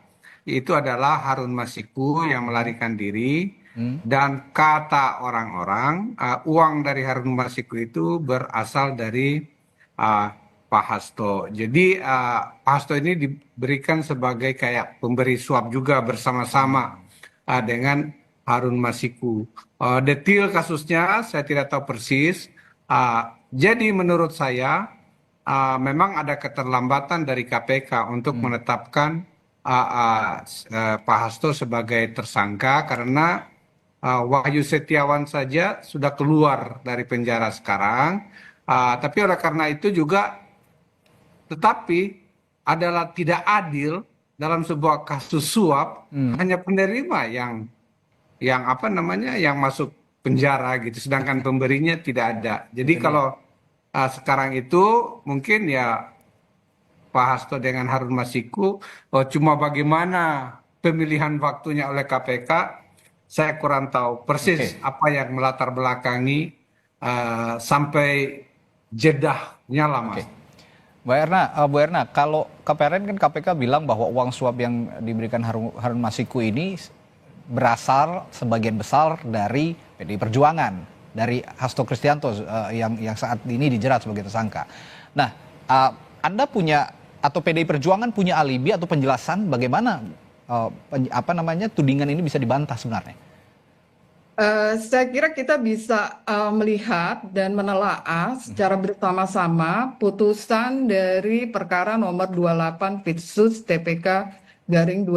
Harun Masiku yang melarikan diri dan kata orang-orang uang dari Harun Masiku itu berasal dari Pak Hasto. Jadi Pak Hasto ini diberikan sebagai kayak pemberi suap juga bersama-sama dengan Harun Masiku. Detail kasusnya saya tidak tahu persis. Jadi menurut saya memang ada keterlambatan dari KPK untuk menetapkan Pak Hasto sebagai tersangka karena Wahyu Setiawan saja sudah keluar dari penjara sekarang. Tapi oleh karena itu juga tetapi adalah tidak adil dalam sebuah kasus suap hanya penerima yang masuk penjara gitu, sedangkan pemberinya tidak ada. Jadi kalau sekarang itu mungkin ya Pak Hasto dengan Harun Masiku cuma bagaimana pemilihan waktunya oleh KPK, saya kurang tahu persis apa yang melatar belakangi sampai jedahnya lama. Bu Erna, kalau kemarin kan KPK bilang bahwa uang suap yang diberikan Harun Masiku ini berasal sebagian besar dari PDI Perjuangan, dari Hasto Kristianto yang saat ini dijerat sebagai tersangka. Nah, Anda punya atau PDI Perjuangan punya alibi atau penjelasan bagaimana tudingan ini bisa dibantah sebenarnya? Saya kira kita bisa melihat dan menelaah secara bersama-sama putusan dari perkara nomor 28 Pitsus TPK PN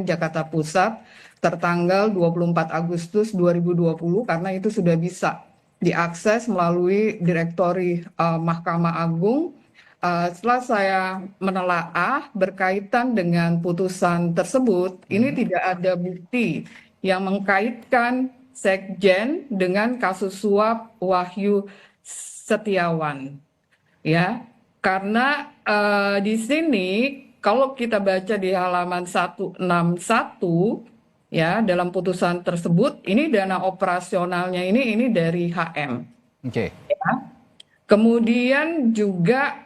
Jakarta Pusat tertanggal 24 Agustus 2020 karena itu sudah bisa diakses melalui Direktori Mahkamah Agung. Setelah saya menelaah berkaitan dengan putusan tersebut, ini tidak ada bukti yang mengkaitkan Sekjen dengan kasus suap Wahyu Setiawan, ya, karena di sini kalau kita baca di halaman 161, ya, dalam putusan tersebut, ini dana operasionalnya ini dari HM. Oke. Ya. Kemudian juga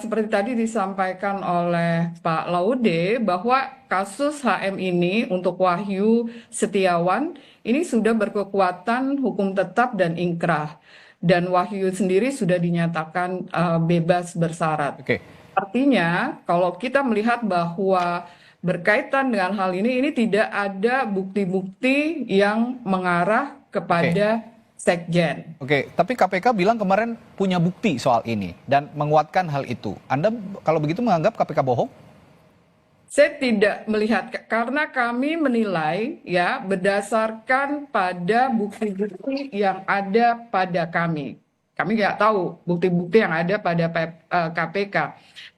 seperti tadi disampaikan oleh Pak Laude bahwa kasus HM ini untuk Wahyu Setiawan ini sudah berkekuatan hukum tetap dan ingkrah, dan Wahyu sendiri sudah dinyatakan bebas bersyarat. Artinya kalau kita melihat bahwa berkaitan dengan hal ini tidak ada bukti-bukti yang mengarah kepada Sekjen. Oke, tapi KPK bilang kemarin punya bukti soal ini dan menguatkan hal itu. Anda kalau begitu menganggap KPK bohong? Saya tidak melihat, karena kami menilai ya berdasarkan pada bukti-bukti yang ada pada kami. Kami nggak tahu bukti-bukti yang ada pada KPK.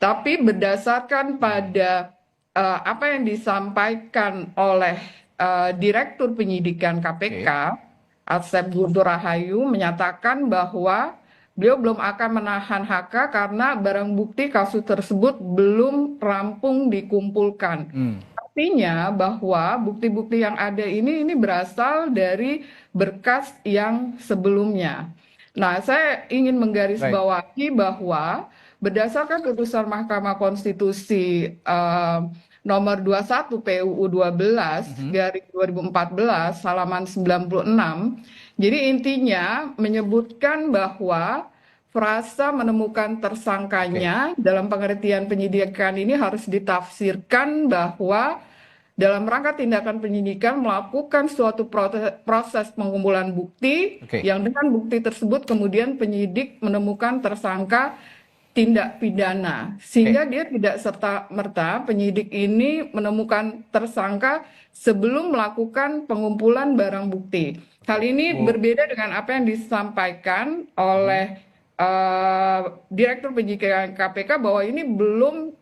Tapi berdasarkan pada apa yang disampaikan oleh Direktur Penyidikan KPK, Asep Guntur Rahayu, menyatakan bahwa beliau belum akan menahan HK karena barang bukti kasus tersebut belum rampung dikumpulkan. Artinya bahwa bukti-bukti yang ada ini berasal dari berkas yang sebelumnya. Nah, saya ingin menggarisbawahi bahwa berdasarkan putusan Mahkamah Konstitusi nomor 21 PUU 12 dari 2014 halaman 96. Jadi intinya menyebutkan bahwa frasa menemukan tersangkanya dalam pengertian penyidikan ini harus ditafsirkan bahwa dalam rangka tindakan penyidikan melakukan suatu proses pengumpulan bukti yang dengan bukti tersebut kemudian penyidik menemukan tersangka tindak pidana, sehingga dia tidak serta-merta penyidik ini menemukan tersangka sebelum melakukan pengumpulan barang bukti. Hal ini berbeda dengan apa yang disampaikan oleh Direktur Penyidikan KPK bahwa ini belum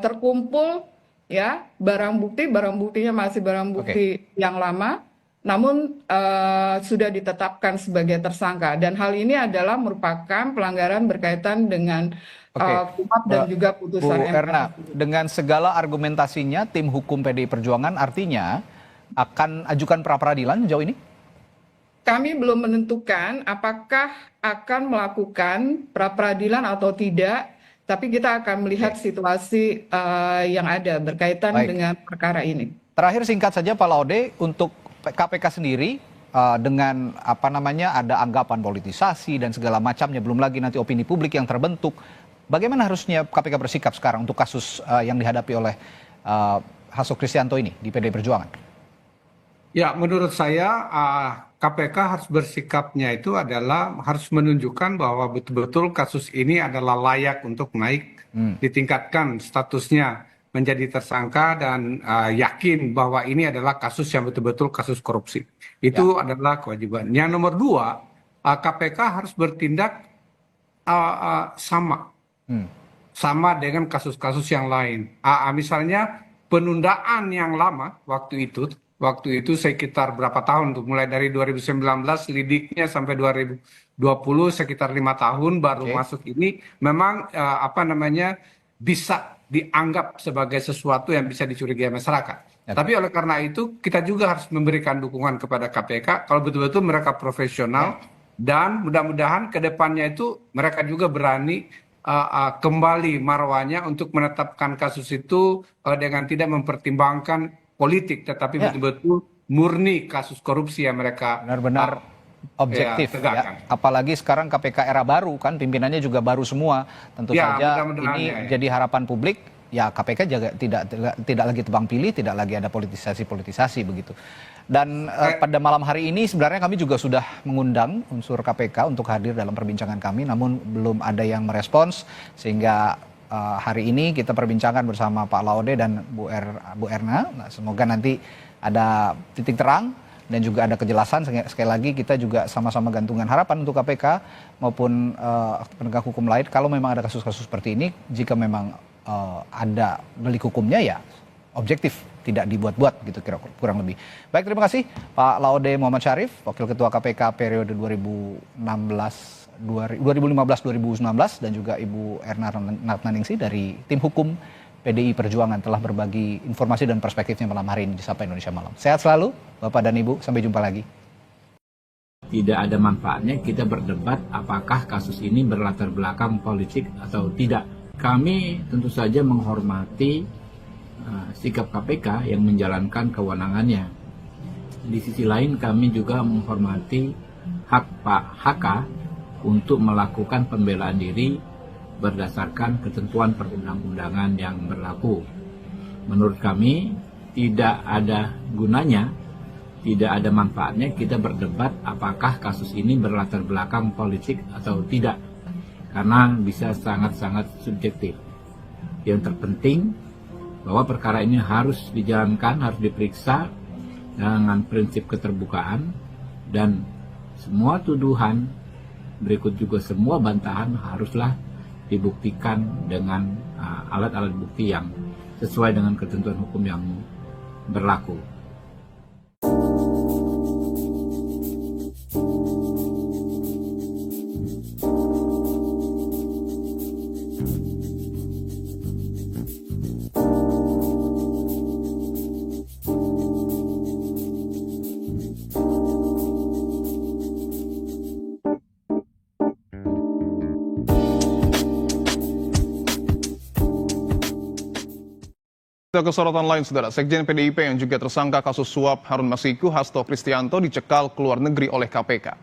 terkumpul ya barang buktinya masih barang bukti yang lama, namun sudah ditetapkan sebagai tersangka, dan hal ini adalah merupakan pelanggaran berkaitan dengan KUHP dan juga putusan MK. Karena dengan segala argumentasinya tim hukum PDI Perjuangan artinya akan ajukan pra-peradilan sejauh ini? Kami belum menentukan apakah akan melakukan pra-peradilan atau tidak, tapi kita akan melihat situasi yang ada berkaitan dengan perkara ini. Terakhir singkat saja Pak Laude, untuk KPK sendiri dengan apa namanya ada anggapan politisasi dan segala macamnya, belum lagi nanti opini publik yang terbentuk. Bagaimana harusnya KPK bersikap sekarang untuk kasus yang dihadapi oleh Hasto Kristianto ini di PDI Perjuangan? Ya, menurut saya KPK harus bersikapnya itu adalah harus menunjukkan bahwa betul-betul kasus ini adalah layak untuk naik, ditingkatkan statusnya menjadi tersangka, dan yakin bahwa ini adalah kasus yang betul-betul kasus korupsi. Itu adalah kewajiban. Yang nomor dua, KPK harus bertindak sama dengan kasus-kasus yang lain. Misalnya penundaan yang lama waktu itu sekitar berapa tahun tuh, mulai dari 2019 lidiknya sampai 2020 sekitar 5 tahun baru masuk ini, memang bisa dianggap sebagai sesuatu yang bisa dicurigai masyarakat. Tapi oleh karena itu kita juga harus memberikan dukungan kepada KPK kalau betul-betul mereka profesional, dan mudah-mudahan ke depannya itu mereka juga berani kembali marwahnya untuk menetapkan kasus itu dengan tidak mempertimbangkan politik, tetapi betul-betul murni kasus korupsi yang mereka benar-benar objektif ya. Apalagi sekarang KPK era baru kan, pimpinannya juga baru semua. Tentu saja ini jadi harapan publik ya, KPK juga tidak lagi tebang pilih, tidak lagi ada politisasi begitu. Dan pada malam hari ini sebenarnya kami juga sudah mengundang unsur KPK untuk hadir dalam perbincangan kami, namun belum ada yang merespons, sehingga hari ini kita perbincangkan bersama Pak Laude dan Bu Erna. Nah, semoga nanti ada titik terang dan juga ada kejelasan. Sekali lagi kita juga sama-sama gantungan harapan untuk KPK maupun penegak hukum lain. Kalau memang ada kasus-kasus seperti ini, jika memang ada delik hukumnya ya objektif, tidak dibuat-buat gitu kurang lebih. Baik, terima kasih Pak Laude Muhammad Syarif, Wakil Ketua KPK periode 2015-2019 dan juga Ibu Erna Natnaningsi dari tim hukum PDI Perjuangan telah berbagi informasi dan perspektifnya malam hari ini di Sapa Indonesia Malam. Sehat selalu Bapak dan Ibu, sampai jumpa lagi. Tidak ada manfaatnya kita berdebat apakah kasus ini berlatar belakang politik atau tidak. Kami tentu saja menghormati sikap KPK yang menjalankan kewenangannya. Di sisi lain kami juga menghormati hak Pak HK untuk melakukan pembelaan diri berdasarkan ketentuan perundang-undangan yang berlaku. Menurut kami tidak ada gunanya, tidak ada manfaatnya kita berdebat apakah kasus ini berlatar belakang politik atau tidak, karena bisa sangat-sangat subjektif. Yang terpenting bahwa perkara ini harus dijalankan, harus diperiksa dengan prinsip keterbukaan, dan semua tuduhan berikut juga semua bantahan haruslah dibuktikan dengan alat-alat bukti yang sesuai dengan ketentuan hukum yang berlaku. Ke sorotan lain, saudara, Sekjen PDIP yang juga tersangka kasus suap Harun Masiku, Hasto Kristianto, dicekal ke luar negeri oleh KPK.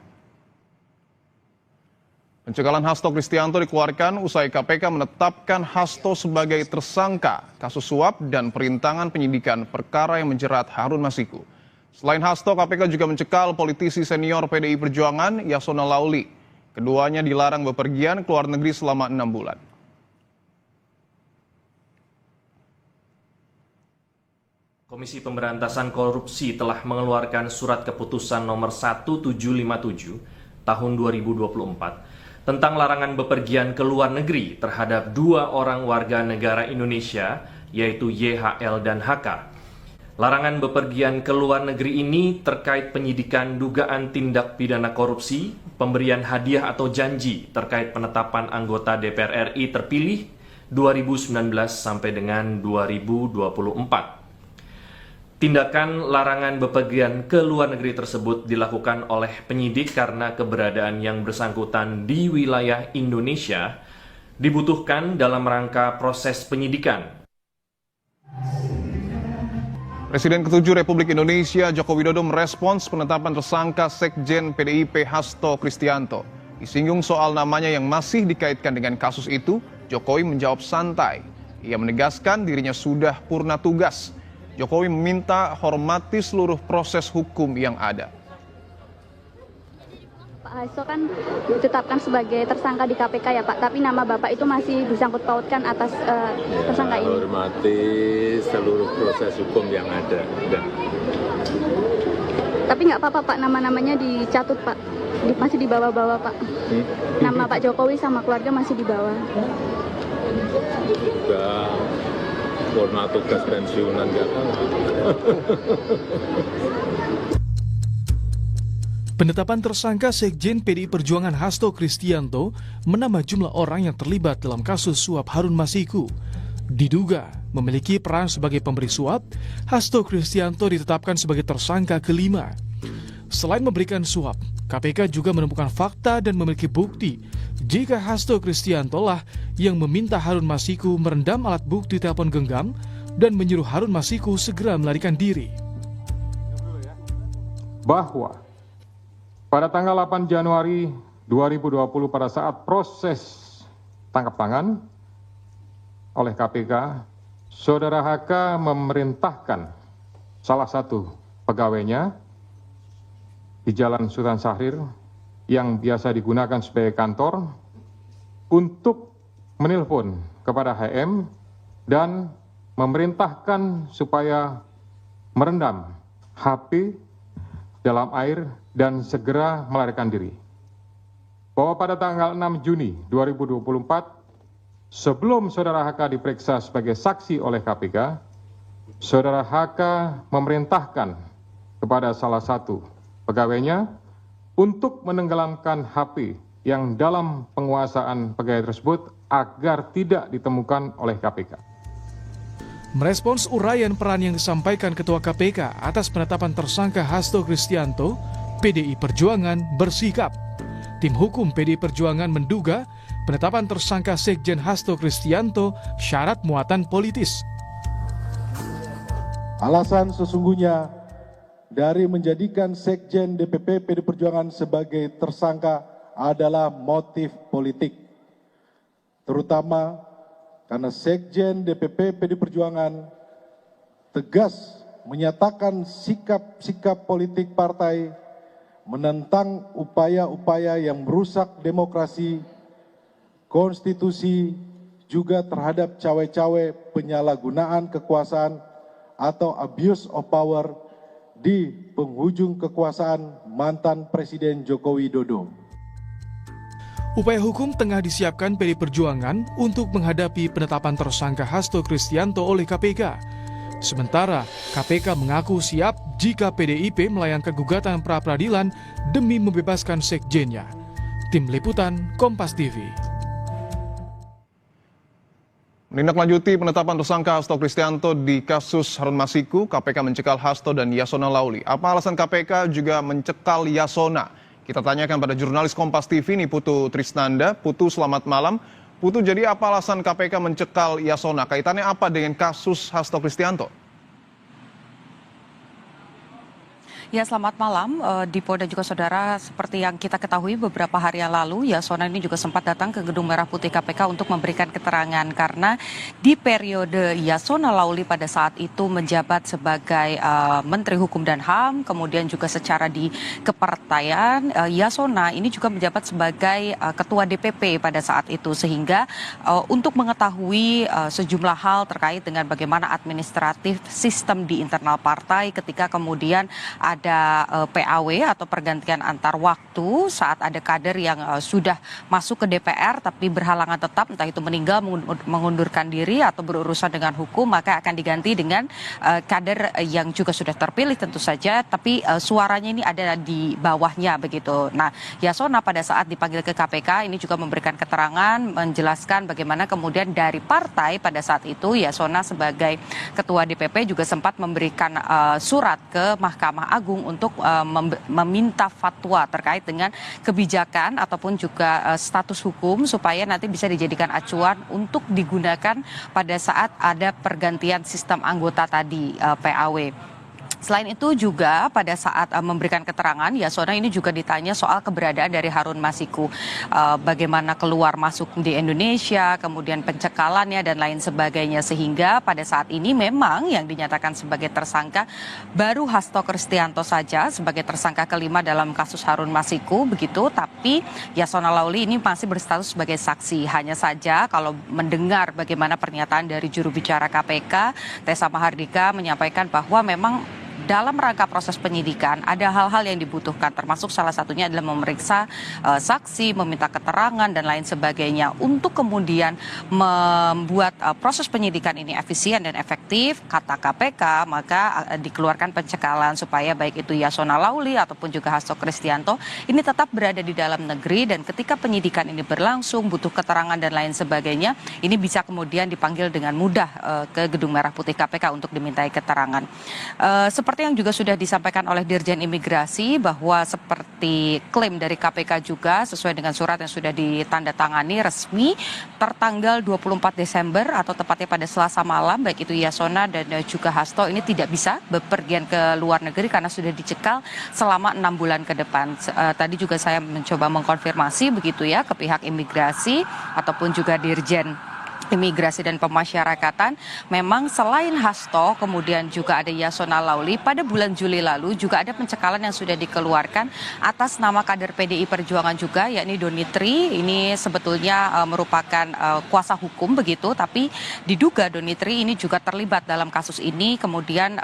Pencegalan Hasto Kristianto dikeluarkan usai KPK menetapkan Hasto sebagai tersangka kasus suap dan perintangan penyidikan perkara yang menjerat Harun Masiku. Selain Hasto, KPK juga mencekal politisi senior PDI Perjuangan, Yasona Lauli. Keduanya dilarang bepergian ke luar negeri selama 6 bulan. Komisi Pemberantasan Korupsi telah mengeluarkan surat keputusan nomor 1757 tahun 2024 tentang larangan bepergian ke luar negeri terhadap 2 orang warga negara Indonesia, yaitu YHL dan HK. Larangan bepergian ke luar negeri ini terkait penyidikan dugaan tindak pidana korupsi, pemberian hadiah atau janji terkait penetapan anggota DPR RI terpilih 2019 sampai dengan 2024. Tindakan larangan bepergian ke luar negeri tersebut dilakukan oleh penyidik karena keberadaan yang bersangkutan di wilayah Indonesia dibutuhkan dalam rangka proses penyidikan. Presiden ke-7 Republik Indonesia Joko Widodo merespons penetapan tersangka Sekjen PDIP Hasto Kristianto. Disinggung soal namanya yang masih dikaitkan dengan kasus itu, Jokowi menjawab santai. Ia menegaskan dirinya sudah purna tugas. Jokowi meminta hormati seluruh proses hukum yang ada. Pak Hasto kan ditetapkan sebagai tersangka di KPK ya Pak, tapi nama Bapak itu masih disangkut pautkan atas tersangka ini. Hormati seluruh proses hukum yang ada. Enggak. Tapi nggak apa-apa Pak, nama-namanya dicatut Pak, masih dibawa-bawa Pak. Nama Pak Jokowi sama keluarga masih dibawa. Enggak. Purna tugas pensiunan enggak. Penetapan tersangka Sekjen PDI Perjuangan Hasto Kristianto menambah jumlah orang yang terlibat dalam kasus suap Harun Masiku. Diduga memiliki peran sebagai pemberi suap, Hasto Kristianto ditetapkan sebagai tersangka kelima. Selain memberikan suap, KPK juga menemukan fakta dan memiliki bukti jika Hasto Kristianto lah yang meminta Harun Masiku merendam alat bukti telepon genggam dan menyuruh Harun Masiku segera melarikan diri. Bahwa pada tanggal 8 Januari 2020 pada saat proses tangkap tangan oleh KPK, Saudara HK memerintahkan salah satu pegawainya di Jalan Sultan Syahrir yang biasa digunakan sebagai kantor untuk menelpon kepada HM dan memerintahkan supaya merendam HP dalam air dan segera melarikan diri. Bahwa pada tanggal 6 Juni 2024, sebelum Saudara HK diperiksa sebagai saksi oleh KPK, Saudara HK memerintahkan kepada salah satu pegawainya untuk menenggelamkan HP yang dalam penguasaan pegawai tersebut agar tidak ditemukan oleh KPK. Merespons uraian peran yang disampaikan Ketua KPK atas penetapan tersangka Hasto Kristianto, PDI Perjuangan bersikap. Tim hukum PDI Perjuangan menduga penetapan tersangka Sekjen Hasto Kristianto syarat muatan politis. Alasan sesungguhnya dari menjadikan Sekjen DPP PDI Perjuangan sebagai tersangka adalah motif politik. Terutama karena Sekjen DPP PDI Perjuangan tegas menyatakan sikap-sikap politik partai menentang upaya-upaya yang merusak demokrasi, konstitusi, juga terhadap cawe-cawe penyalahgunaan kekuasaan atau abuse of power di penghujung kekuasaan mantan Presiden Joko Widodo. Upaya hukum tengah disiapkan PDI Perjuangan untuk menghadapi penetapan tersangka Hasto Kristianto oleh KPK. Sementara KPK mengaku siap jika PDIP melayangkan gugatan pra-peradilan demi membebaskan sekjennya. Tim Liputan Kompas TV. Menindaklanjuti penetapan tersangka Hasto Kristianto di kasus Harun Masiku, KPK mencekal Hasto dan Yasona Lauli. Apa alasan KPK juga mencekal Yasona? Kita tanyakan pada jurnalis Kompas TV ini Putu Trisnanda. Putu, selamat malam. Putu, jadi apa alasan KPK mencekal Yasona? Kaitannya apa dengan kasus Hasto Kristianto? Ya, selamat malam Dipo dan juga saudara. Seperti yang kita ketahui beberapa hari yang lalu, Yasona ini juga sempat datang ke Gedung Merah Putih KPK untuk memberikan keterangan karena di periode Yasona Lauli pada saat itu menjabat sebagai Menteri Hukum dan HAM, kemudian juga secara di kepartaian, Yasona ini juga menjabat sebagai Ketua DPP pada saat itu, sehingga untuk mengetahui sejumlah hal terkait dengan bagaimana administratif sistem di internal partai ketika kemudian ada PAW atau pergantian antar waktu saat ada kader yang sudah masuk ke DPR tapi berhalangan tetap, entah itu meninggal, mengundurkan diri atau berurusan dengan hukum, maka akan diganti dengan kader yang juga sudah terpilih tentu saja, tapi suaranya ini ada di bawahnya begitu. Nah, Yasona pada saat dipanggil ke KPK ini juga memberikan keterangan, menjelaskan bagaimana kemudian dari partai pada saat itu Yasona sebagai Ketua DPP juga sempat memberikan surat ke Mahkamah Agung untuk meminta fatwa terkait dengan kebijakan ataupun juga status hukum supaya nanti bisa dijadikan acuan untuk digunakan pada saat ada pergantian sistem anggota tadi PAW. Selain itu juga pada saat memberikan keterangan, Yasona ini juga ditanya soal keberadaan dari Harun Masiku, bagaimana keluar masuk di Indonesia, kemudian pencekalannya dan lain sebagainya, sehingga pada saat ini memang yang dinyatakan sebagai tersangka baru Hasto Kristianto saja sebagai tersangka kelima dalam kasus Harun Masiku begitu, tapi Yasona Lauli ini masih berstatus sebagai saksi. Hanya saja kalau mendengar bagaimana pernyataan dari juru bicara KPK, Tessa Mahardika menyampaikan bahwa memang dalam rangka proses penyidikan ada hal-hal yang dibutuhkan, termasuk salah satunya adalah memeriksa saksi, meminta keterangan dan lain sebagainya untuk kemudian membuat proses penyidikan ini efisien dan efektif. Kata KPK, maka dikeluarkan pencekalan supaya baik itu Yasona Lauli ataupun juga Hasto Kristianto ini tetap berada di dalam negeri, dan ketika penyidikan ini berlangsung butuh keterangan dan lain sebagainya, ini bisa kemudian dipanggil dengan mudah ke Gedung Merah Putih KPK untuk dimintai keterangan. Seperti yang juga sudah disampaikan oleh Dirjen Imigrasi bahwa seperti klaim dari KPK juga sesuai dengan surat yang sudah ditandatangani resmi tertanggal 24 Desember atau tepatnya pada Selasa malam, baik itu Yasona dan juga Hasto ini tidak bisa bepergian ke luar negeri karena sudah dicekal selama 6 bulan ke depan. Tadi juga saya mencoba mengkonfirmasi begitu ya ke pihak imigrasi ataupun juga Dirjen Imigrasi dan Pemasyarakatan, memang selain Hasto, kemudian juga ada Yasona Laoly, pada bulan Juli lalu juga ada pencekalan yang sudah dikeluarkan atas nama kader PDI Perjuangan juga, yakni Donitri. Ini sebetulnya merupakan kuasa hukum begitu, tapi diduga Donitri ini juga terlibat dalam kasus ini, kemudian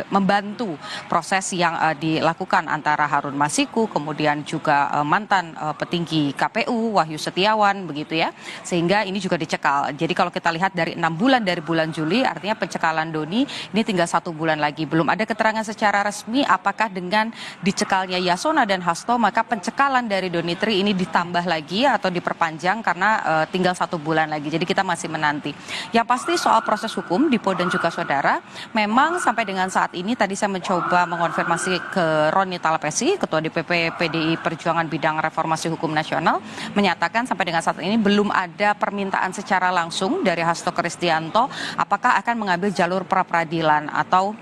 membantu proses yang dilakukan antara Harun Masiku, kemudian juga mantan petinggi KPU Wahyu Setiawan begitu ya, sehingga ini juga dicekal. Jadi kalau kita lihat dari 6 bulan dari bulan Juli, artinya pencekalan Doni ini tinggal 1 bulan lagi. Belum ada keterangan secara resmi apakah dengan dicekalnya Yasona dan Hasto maka pencekalan dari Donitri ini ditambah lagi atau diperpanjang karena tinggal 1 bulan lagi. Jadi kita masih menanti. Yang pasti soal proses hukum Dipo dan juga saudara, memang sampai dengan saat ini tadi saya mencoba mengonfirmasi ke Roni Talapesi, Ketua DPP PDI Perjuangan Bidang Reformasi Hukum Nasional, menyatakan sampai dengan saat ini belum ada permintaan secara langsung dari Hasto Kristianto apakah akan mengambil jalur pra-peradilan atau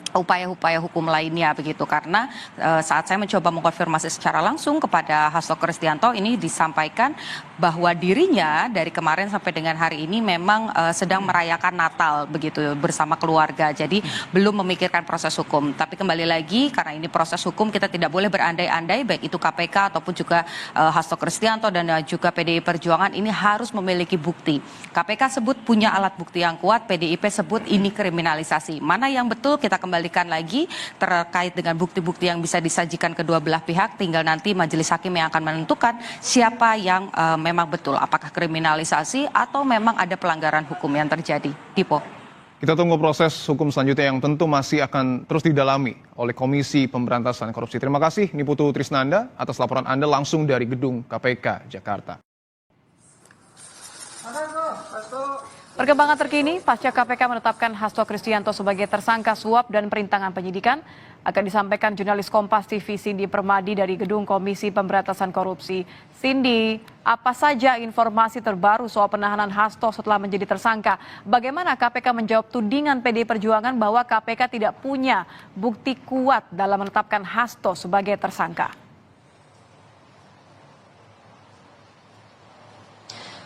upaya-upaya hukum lainnya begitu, karena saat saya mencoba mengkonfirmasi secara langsung kepada Hasto Kristianto ini disampaikan bahwa dirinya dari kemarin sampai dengan hari ini memang sedang merayakan Natal begitu bersama keluarga, jadi belum memikirkan proses hukum. Tapi kembali lagi karena ini proses hukum kita tidak boleh berandai-andai, baik itu KPK ataupun juga Hasto Kristianto dan juga PDI Perjuangan ini harus memiliki bukti. KPK sebut punya alat bukti yang kuat, PDIP sebut ini kriminalisasi. Mana yang betul kita kembalikan lagi terkait dengan bukti-bukti yang bisa disajikan kedua belah pihak, tinggal nanti majelis hakim yang akan menentukan siapa yang memang betul, apakah kriminalisasi atau memang ada pelanggaran hukum yang terjadi. Dipo. Kita tunggu proses hukum selanjutnya yang tentu masih akan terus didalami oleh Komisi Pemberantasan Korupsi. Terima kasih Niputu Trisnanda atas laporan Anda langsung dari gedung KPK Jakarta. Perkembangan terkini, pasca KPK menetapkan Hasto Kristianto sebagai tersangka suap dan perintangan penyidikan, akan disampaikan jurnalis Kompas TV Cindy Permadi dari Gedung Komisi Pemberantasan Korupsi. Cindy, apa saja informasi terbaru soal penahanan Hasto setelah menjadi tersangka? Bagaimana KPK menjawab tudingan PDI Perjuangan bahwa KPK tidak punya bukti kuat dalam menetapkan Hasto sebagai tersangka?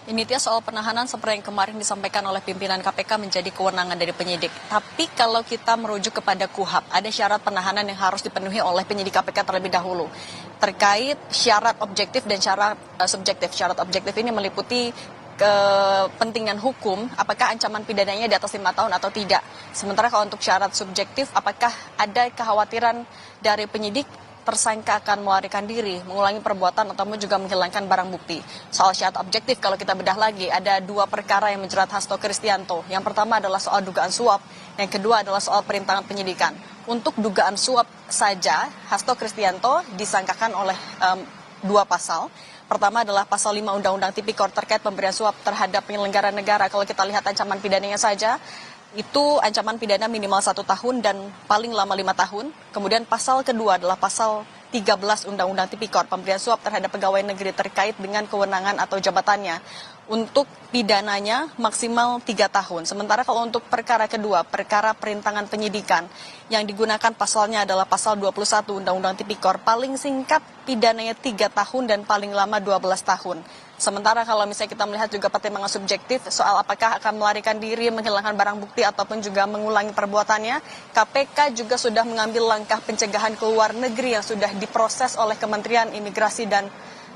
Ini dia soal penahanan seperti yang kemarin disampaikan oleh pimpinan KPK menjadi kewenangan dari penyidik. Tapi kalau kita merujuk kepada KUHAP, ada syarat penahanan yang harus dipenuhi oleh penyidik KPK terlebih dahulu. Terkait syarat objektif dan syarat subjektif. Syarat objektif ini meliputi kepentingan hukum, apakah ancaman pidananya di atas 5 tahun atau tidak. Sementara kalau untuk syarat subjektif, apakah ada kekhawatiran dari penyidik tersangka akan melarikan diri, mengulangi perbuatan ataupun juga menghilangkan barang bukti. Soal syarat objektif kalau kita bedah lagi, ada 2 perkara yang menjerat Hasto Kristianto. Yang pertama adalah soal dugaan suap, yang kedua adalah soal perintangan penyidikan. Untuk dugaan suap saja, Hasto Kristianto disangkakan oleh 2 pasal. Pertama adalah pasal 5 Undang-Undang Tipikor terkait pemberian suap terhadap penyelenggara negara. Kalau kita lihat ancaman pidananya saja, itu ancaman pidana minimal 1 tahun dan paling lama 5 tahun. Kemudian pasal kedua adalah pasal 13 Undang-Undang Tipikor, pemberian suap terhadap pegawai negeri terkait dengan kewenangan atau jabatannya. Untuk pidananya maksimal 3 tahun. Sementara kalau untuk perkara kedua, perkara perintangan penyidikan, yang digunakan pasalnya adalah pasal 21 Undang-Undang Tipikor, paling singkat pidananya 3 tahun dan paling lama 12 tahun. Sementara kalau misalnya kita melihat juga pertimbangan subjektif soal apakah akan melarikan diri, menghilangkan barang bukti ataupun juga mengulangi perbuatannya, KPK juga sudah mengambil langkah pencegahan ke luar negeri yang sudah diproses oleh Kementerian Imigrasi dan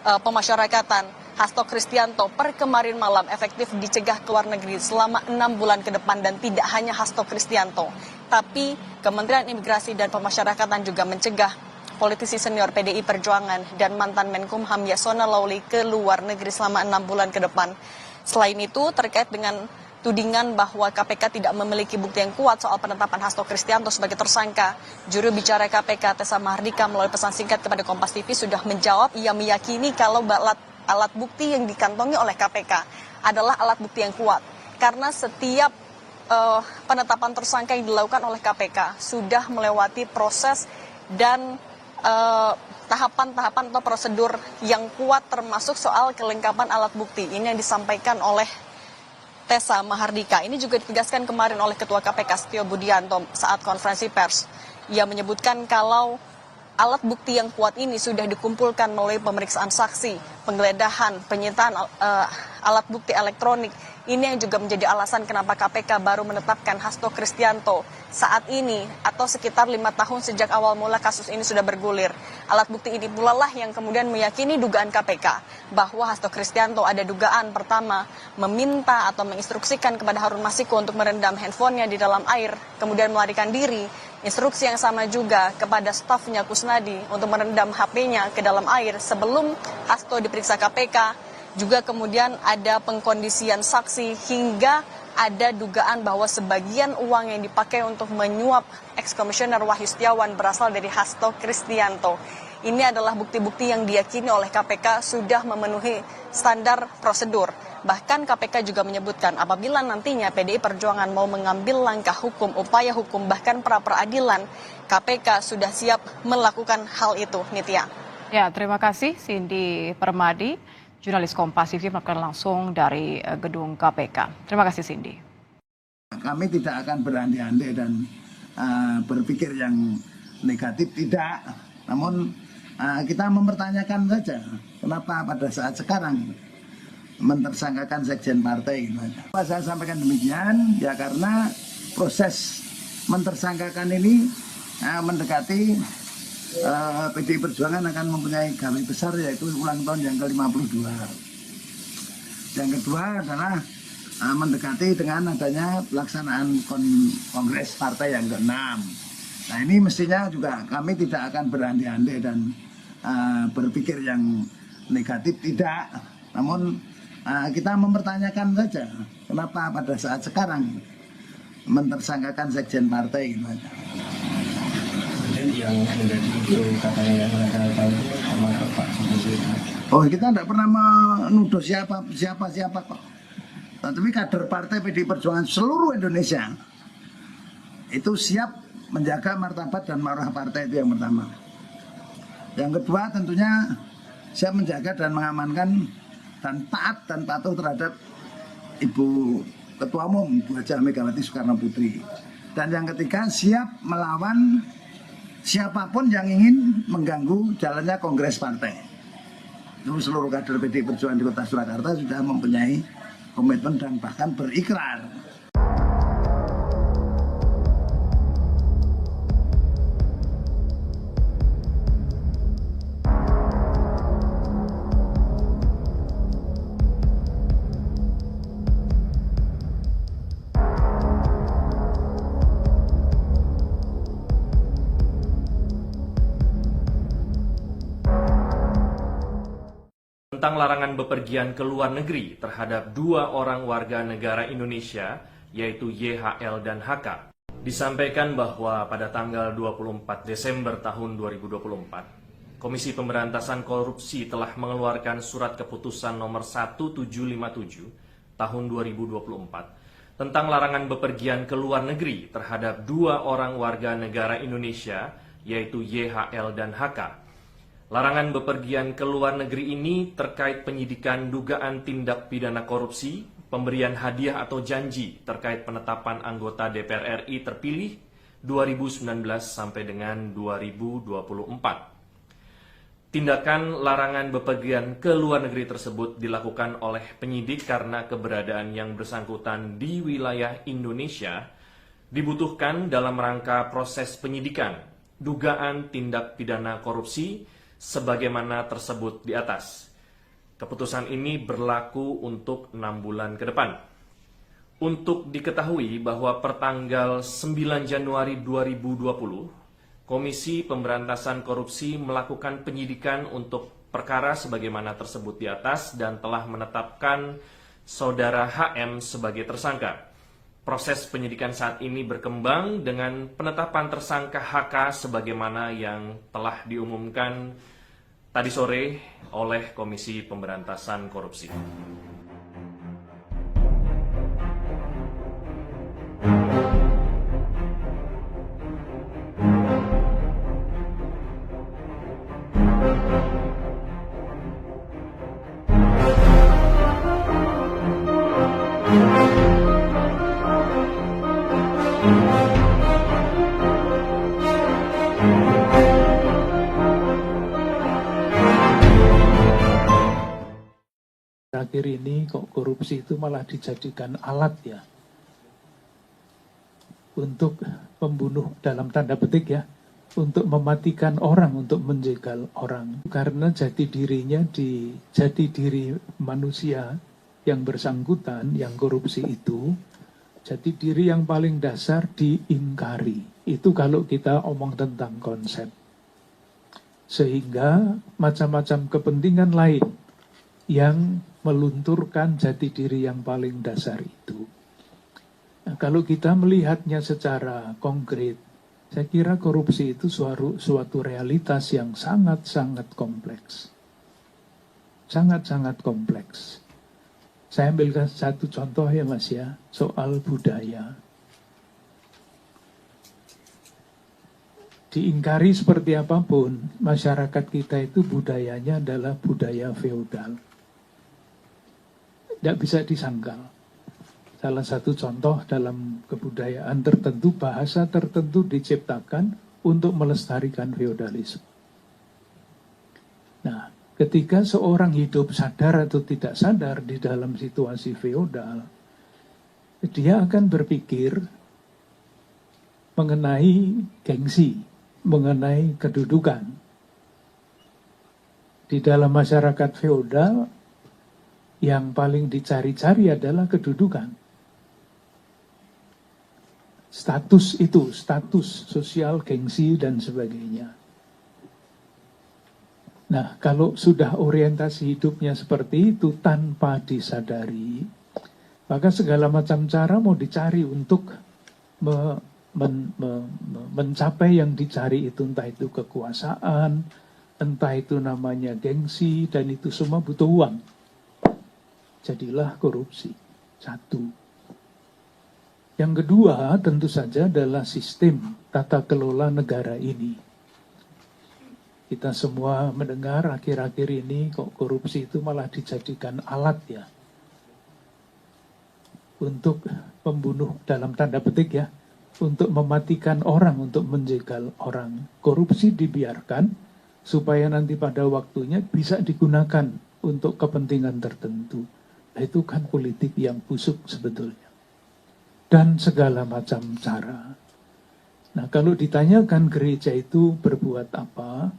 Pemasyarakatan. Hasto Kristianto per kemarin malam efektif dicegah ke luar negeri selama 6 bulan ke depan, dan tidak hanya Hasto Kristianto, tapi Kementerian Imigrasi dan Pemasyarakatan juga mencegah politisi senior PDI Perjuangan dan mantan Menkumham Yasona Laoly ke luar negeri selama 6 bulan ke depan. Selain itu, terkait dengan tudingan bahwa KPK tidak memiliki bukti yang kuat soal penetapan Hasto Kristianto sebagai tersangka, juru bicara KPK Tessa Mahardika melalui pesan singkat kepada Kompas TV sudah menjawab ia meyakini kalau alat bukti yang dikantongi oleh KPK adalah alat bukti yang kuat. Karena setiap penetapan tersangka yang dilakukan oleh KPK sudah melewati proses dan tahapan-tahapan atau prosedur yang kuat, termasuk soal kelengkapan alat bukti. Ini yang disampaikan oleh Tessa Mahardika. Ini juga ditegaskan kemarin oleh Ketua KPK Setio Budianto saat konferensi pers. Ia menyebutkan kalau alat bukti yang kuat ini sudah dikumpulkan melalui pemeriksaan saksi, penggeledahan, penyitaan alat bukti elektronik. Ini yang juga menjadi alasan kenapa KPK baru menetapkan Hasto Kristianto saat ini atau sekitar 5 tahun sejak awal mula kasus ini sudah bergulir. Alat bukti ini pula lah yang kemudian meyakini dugaan KPK bahwa Hasto Kristianto ada dugaan pertama meminta atau menginstruksikan kepada Harun Masiku untuk merendam handphonenya di dalam air, kemudian melarikan diri. Instruksi yang sama juga kepada stafnya Kusnadi untuk merendam HP-nya ke dalam air sebelum Hasto diperiksa KPK. Juga kemudian ada pengkondisian saksi hingga ada dugaan bahwa sebagian uang yang dipakai untuk menyuap ex-komisioner Wahyu Setiawan berasal dari Hasto Kristianto. Ini adalah bukti-bukti yang diyakini oleh KPK sudah memenuhi standar prosedur. Bahkan KPK juga menyebutkan apabila nantinya PDI Perjuangan mau mengambil langkah hukum, upaya hukum, bahkan pra-peradilan, KPK sudah siap melakukan hal itu, Nitya. Ya, terima kasih Cindy Permadi. Jurnalis Kompas TV melaporkan langsung dari gedung KPK. Terima kasih Cindy. Kami tidak akan berandai-andai dan berpikir yang negatif, tidak. Namun kita mempertanyakan saja kenapa pada saat sekarang mentersangkakan sekjen partai. Saya sampaikan demikian ya karena proses mentersangkakan ini mendekati PDI Perjuangan akan mempunyai gawe besar yaitu ulang tahun yang ke-52. Yang kedua adalah mendekati dengan adanya pelaksanaan kongres partai yang ke-6. Nah ini mestinya juga kami tidak akan berandai-andai dan berpikir yang negatif, tidak. Namun kita mempertanyakan saja kenapa pada saat sekarang mentersangkakan sekjen partai gitu aja. Yang menjadi itu katanya yang mereka tahu sama Pak Jokowi. Oh kita tidak pernah menuduh siapa kok. Tapi kader partai PDI Perjuangan seluruh Indonesia itu siap menjaga martabat dan marwah partai, itu yang pertama. Yang kedua tentunya siap menjaga dan mengamankan dan taat dan patuh terhadap Ibu Ketua Umum Ibu Hajah Megawati Soekarno Putri. Dan yang ketiga siap melawan siapapun yang ingin mengganggu jalannya kongres partai. Itu seluruh kader PDI Perjuangan di Kota Surakarta sudah mempunyai komitmen dan bahkan berikrar. Tentang larangan bepergian ke luar negeri terhadap 2 orang warga negara Indonesia, yaitu YHL dan HK. Disampaikan bahwa pada tanggal 24 Desember tahun 2024, Komisi Pemberantasan Korupsi telah mengeluarkan surat keputusan nomor 1757 tahun 2024 tentang larangan bepergian ke luar negeri terhadap 2 orang warga negara Indonesia, yaitu YHL dan HK. Larangan bepergian ke luar negeri ini terkait penyidikan dugaan tindak pidana korupsi, pemberian hadiah atau janji terkait penetapan anggota DPR RI terpilih 2019 sampai dengan 2024. Tindakan larangan bepergian ke luar negeri tersebut dilakukan oleh penyidik karena keberadaan yang bersangkutan di wilayah Indonesia dibutuhkan dalam rangka proses penyidikan dugaan tindak pidana korupsi sebagaimana tersebut di atas. Keputusan ini berlaku untuk 6 bulan ke depan. Untuk diketahui bahwa pertanggal 9 Januari 2020, Komisi Pemberantasan Korupsi melakukan penyidikan untuk perkara sebagaimana tersebut di atas dan telah menetapkan Saudara HM sebagai tersangka. Proses penyidikan saat ini berkembang dengan penetapan tersangka HK sebagaimana yang telah diumumkan tadi sore oleh Komisi Pemberantasan Korupsi. akhir-akhir ini kok korupsi itu malah dijadikan alat ya untuk membunuh dalam tanda petik ya, untuk mematikan orang, untuk menjegal orang. Karena jati diri manusia yang bersangkutan, yang korupsi itu, jati diri yang paling dasar diingkari. Itu kalau kita omong tentang konsep. Sehingga macam-macam kepentingan lain yang melunturkan jati diri yang paling dasar itu. Nah, kalau kita melihatnya secara konkret, saya kira korupsi itu suatu realitas yang sangat-sangat kompleks. Sangat-sangat kompleks. Saya ambilkan satu contoh ya Mas ya, soal budaya. Diingkari seperti apapun, masyarakat kita itu budayanya adalah budaya feodal. Tidak bisa disangkal. Salah satu contoh dalam kebudayaan tertentu, bahasa tertentu diciptakan untuk melestarikan feodalisme. Nah, ketika seorang hidup sadar atau tidak sadar di dalam situasi feodal, dia akan berpikir mengenai gengsi, mengenai kedudukan. Di dalam masyarakat feodal, yang paling dicari-cari adalah kedudukan. Status itu, status sosial, gengsi, dan sebagainya. Nah, kalau sudah orientasi hidupnya seperti itu tanpa disadari, maka segala macam cara mau dicari untuk mencapai yang dicari itu, entah itu kekuasaan, entah itu namanya gengsi, dan itu semua butuh uang. Jadilah korupsi. Satu. Yang kedua tentu saja adalah sistem tata kelola negara ini. Kita semua mendengar akhir-akhir ini kok korupsi itu malah dijadikan alat ya untuk membunuh dalam tanda petik ya, untuk mematikan orang, untuk menjegal orang. Korupsi dibiarkan supaya nanti pada waktunya bisa digunakan untuk kepentingan tertentu. Nah, itu kan politik yang busuk sebetulnya. Dan segala macam cara. Nah, kalau ditanyakan gereja itu berbuat apa,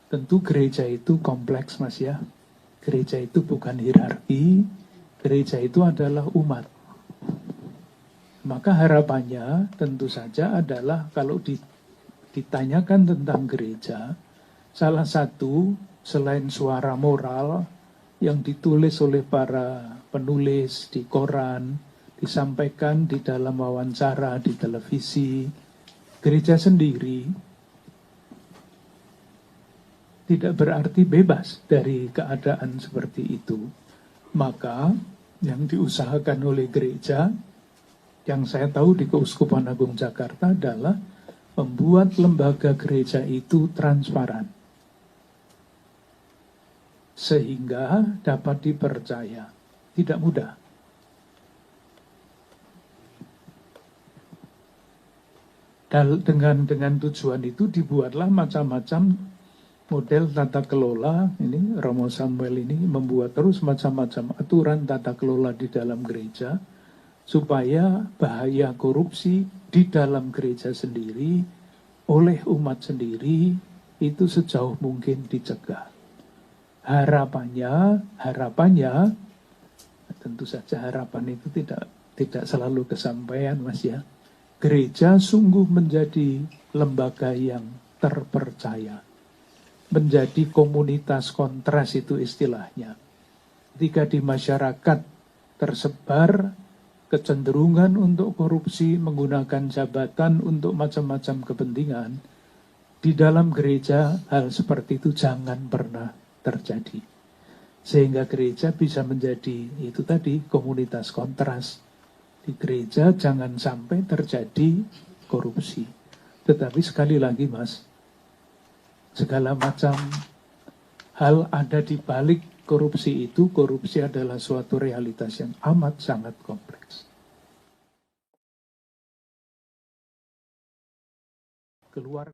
tentu gereja itu kompleks Mas ya. Gereja itu bukan hierarki, gereja itu adalah umat. Maka harapannya tentu saja adalah kalau ditanyakan tentang gereja, salah satu selain suara moral yang ditulis oleh para penulis di koran, disampaikan di dalam wawancara di televisi, gereja sendiri tidak berarti bebas dari keadaan seperti itu. Maka yang diusahakan oleh gereja, yang saya tahu di Keuskupan Agung Jakarta adalah membuat lembaga gereja itu transparan, sehingga dapat dipercaya. Tidak mudah. Dengan tujuan itu dibuatlah macam-macam model tata kelola. Ini Romo Samuel ini membuat terus macam-macam aturan tata kelola di dalam gereja supaya bahaya korupsi di dalam gereja sendiri oleh umat sendiri itu sejauh mungkin dicegah. Harapannya tentu saja harapan itu tidak selalu kesampaian Mas ya. Gereja sungguh menjadi lembaga yang terpercaya. Menjadi komunitas kontras itu istilahnya. Ketika di masyarakat tersebar kecenderungan untuk korupsi, menggunakan jabatan untuk macam-macam kepentingan, di dalam gereja hal seperti itu jangan pernah terjadi. Sehingga gereja bisa menjadi itu tadi komunitas kontras. Di gereja jangan sampai terjadi korupsi. Tetapi sekali lagi Mas, segala macam hal ada di balik korupsi itu. Korupsi adalah suatu realitas yang amat sangat kompleks. Keluar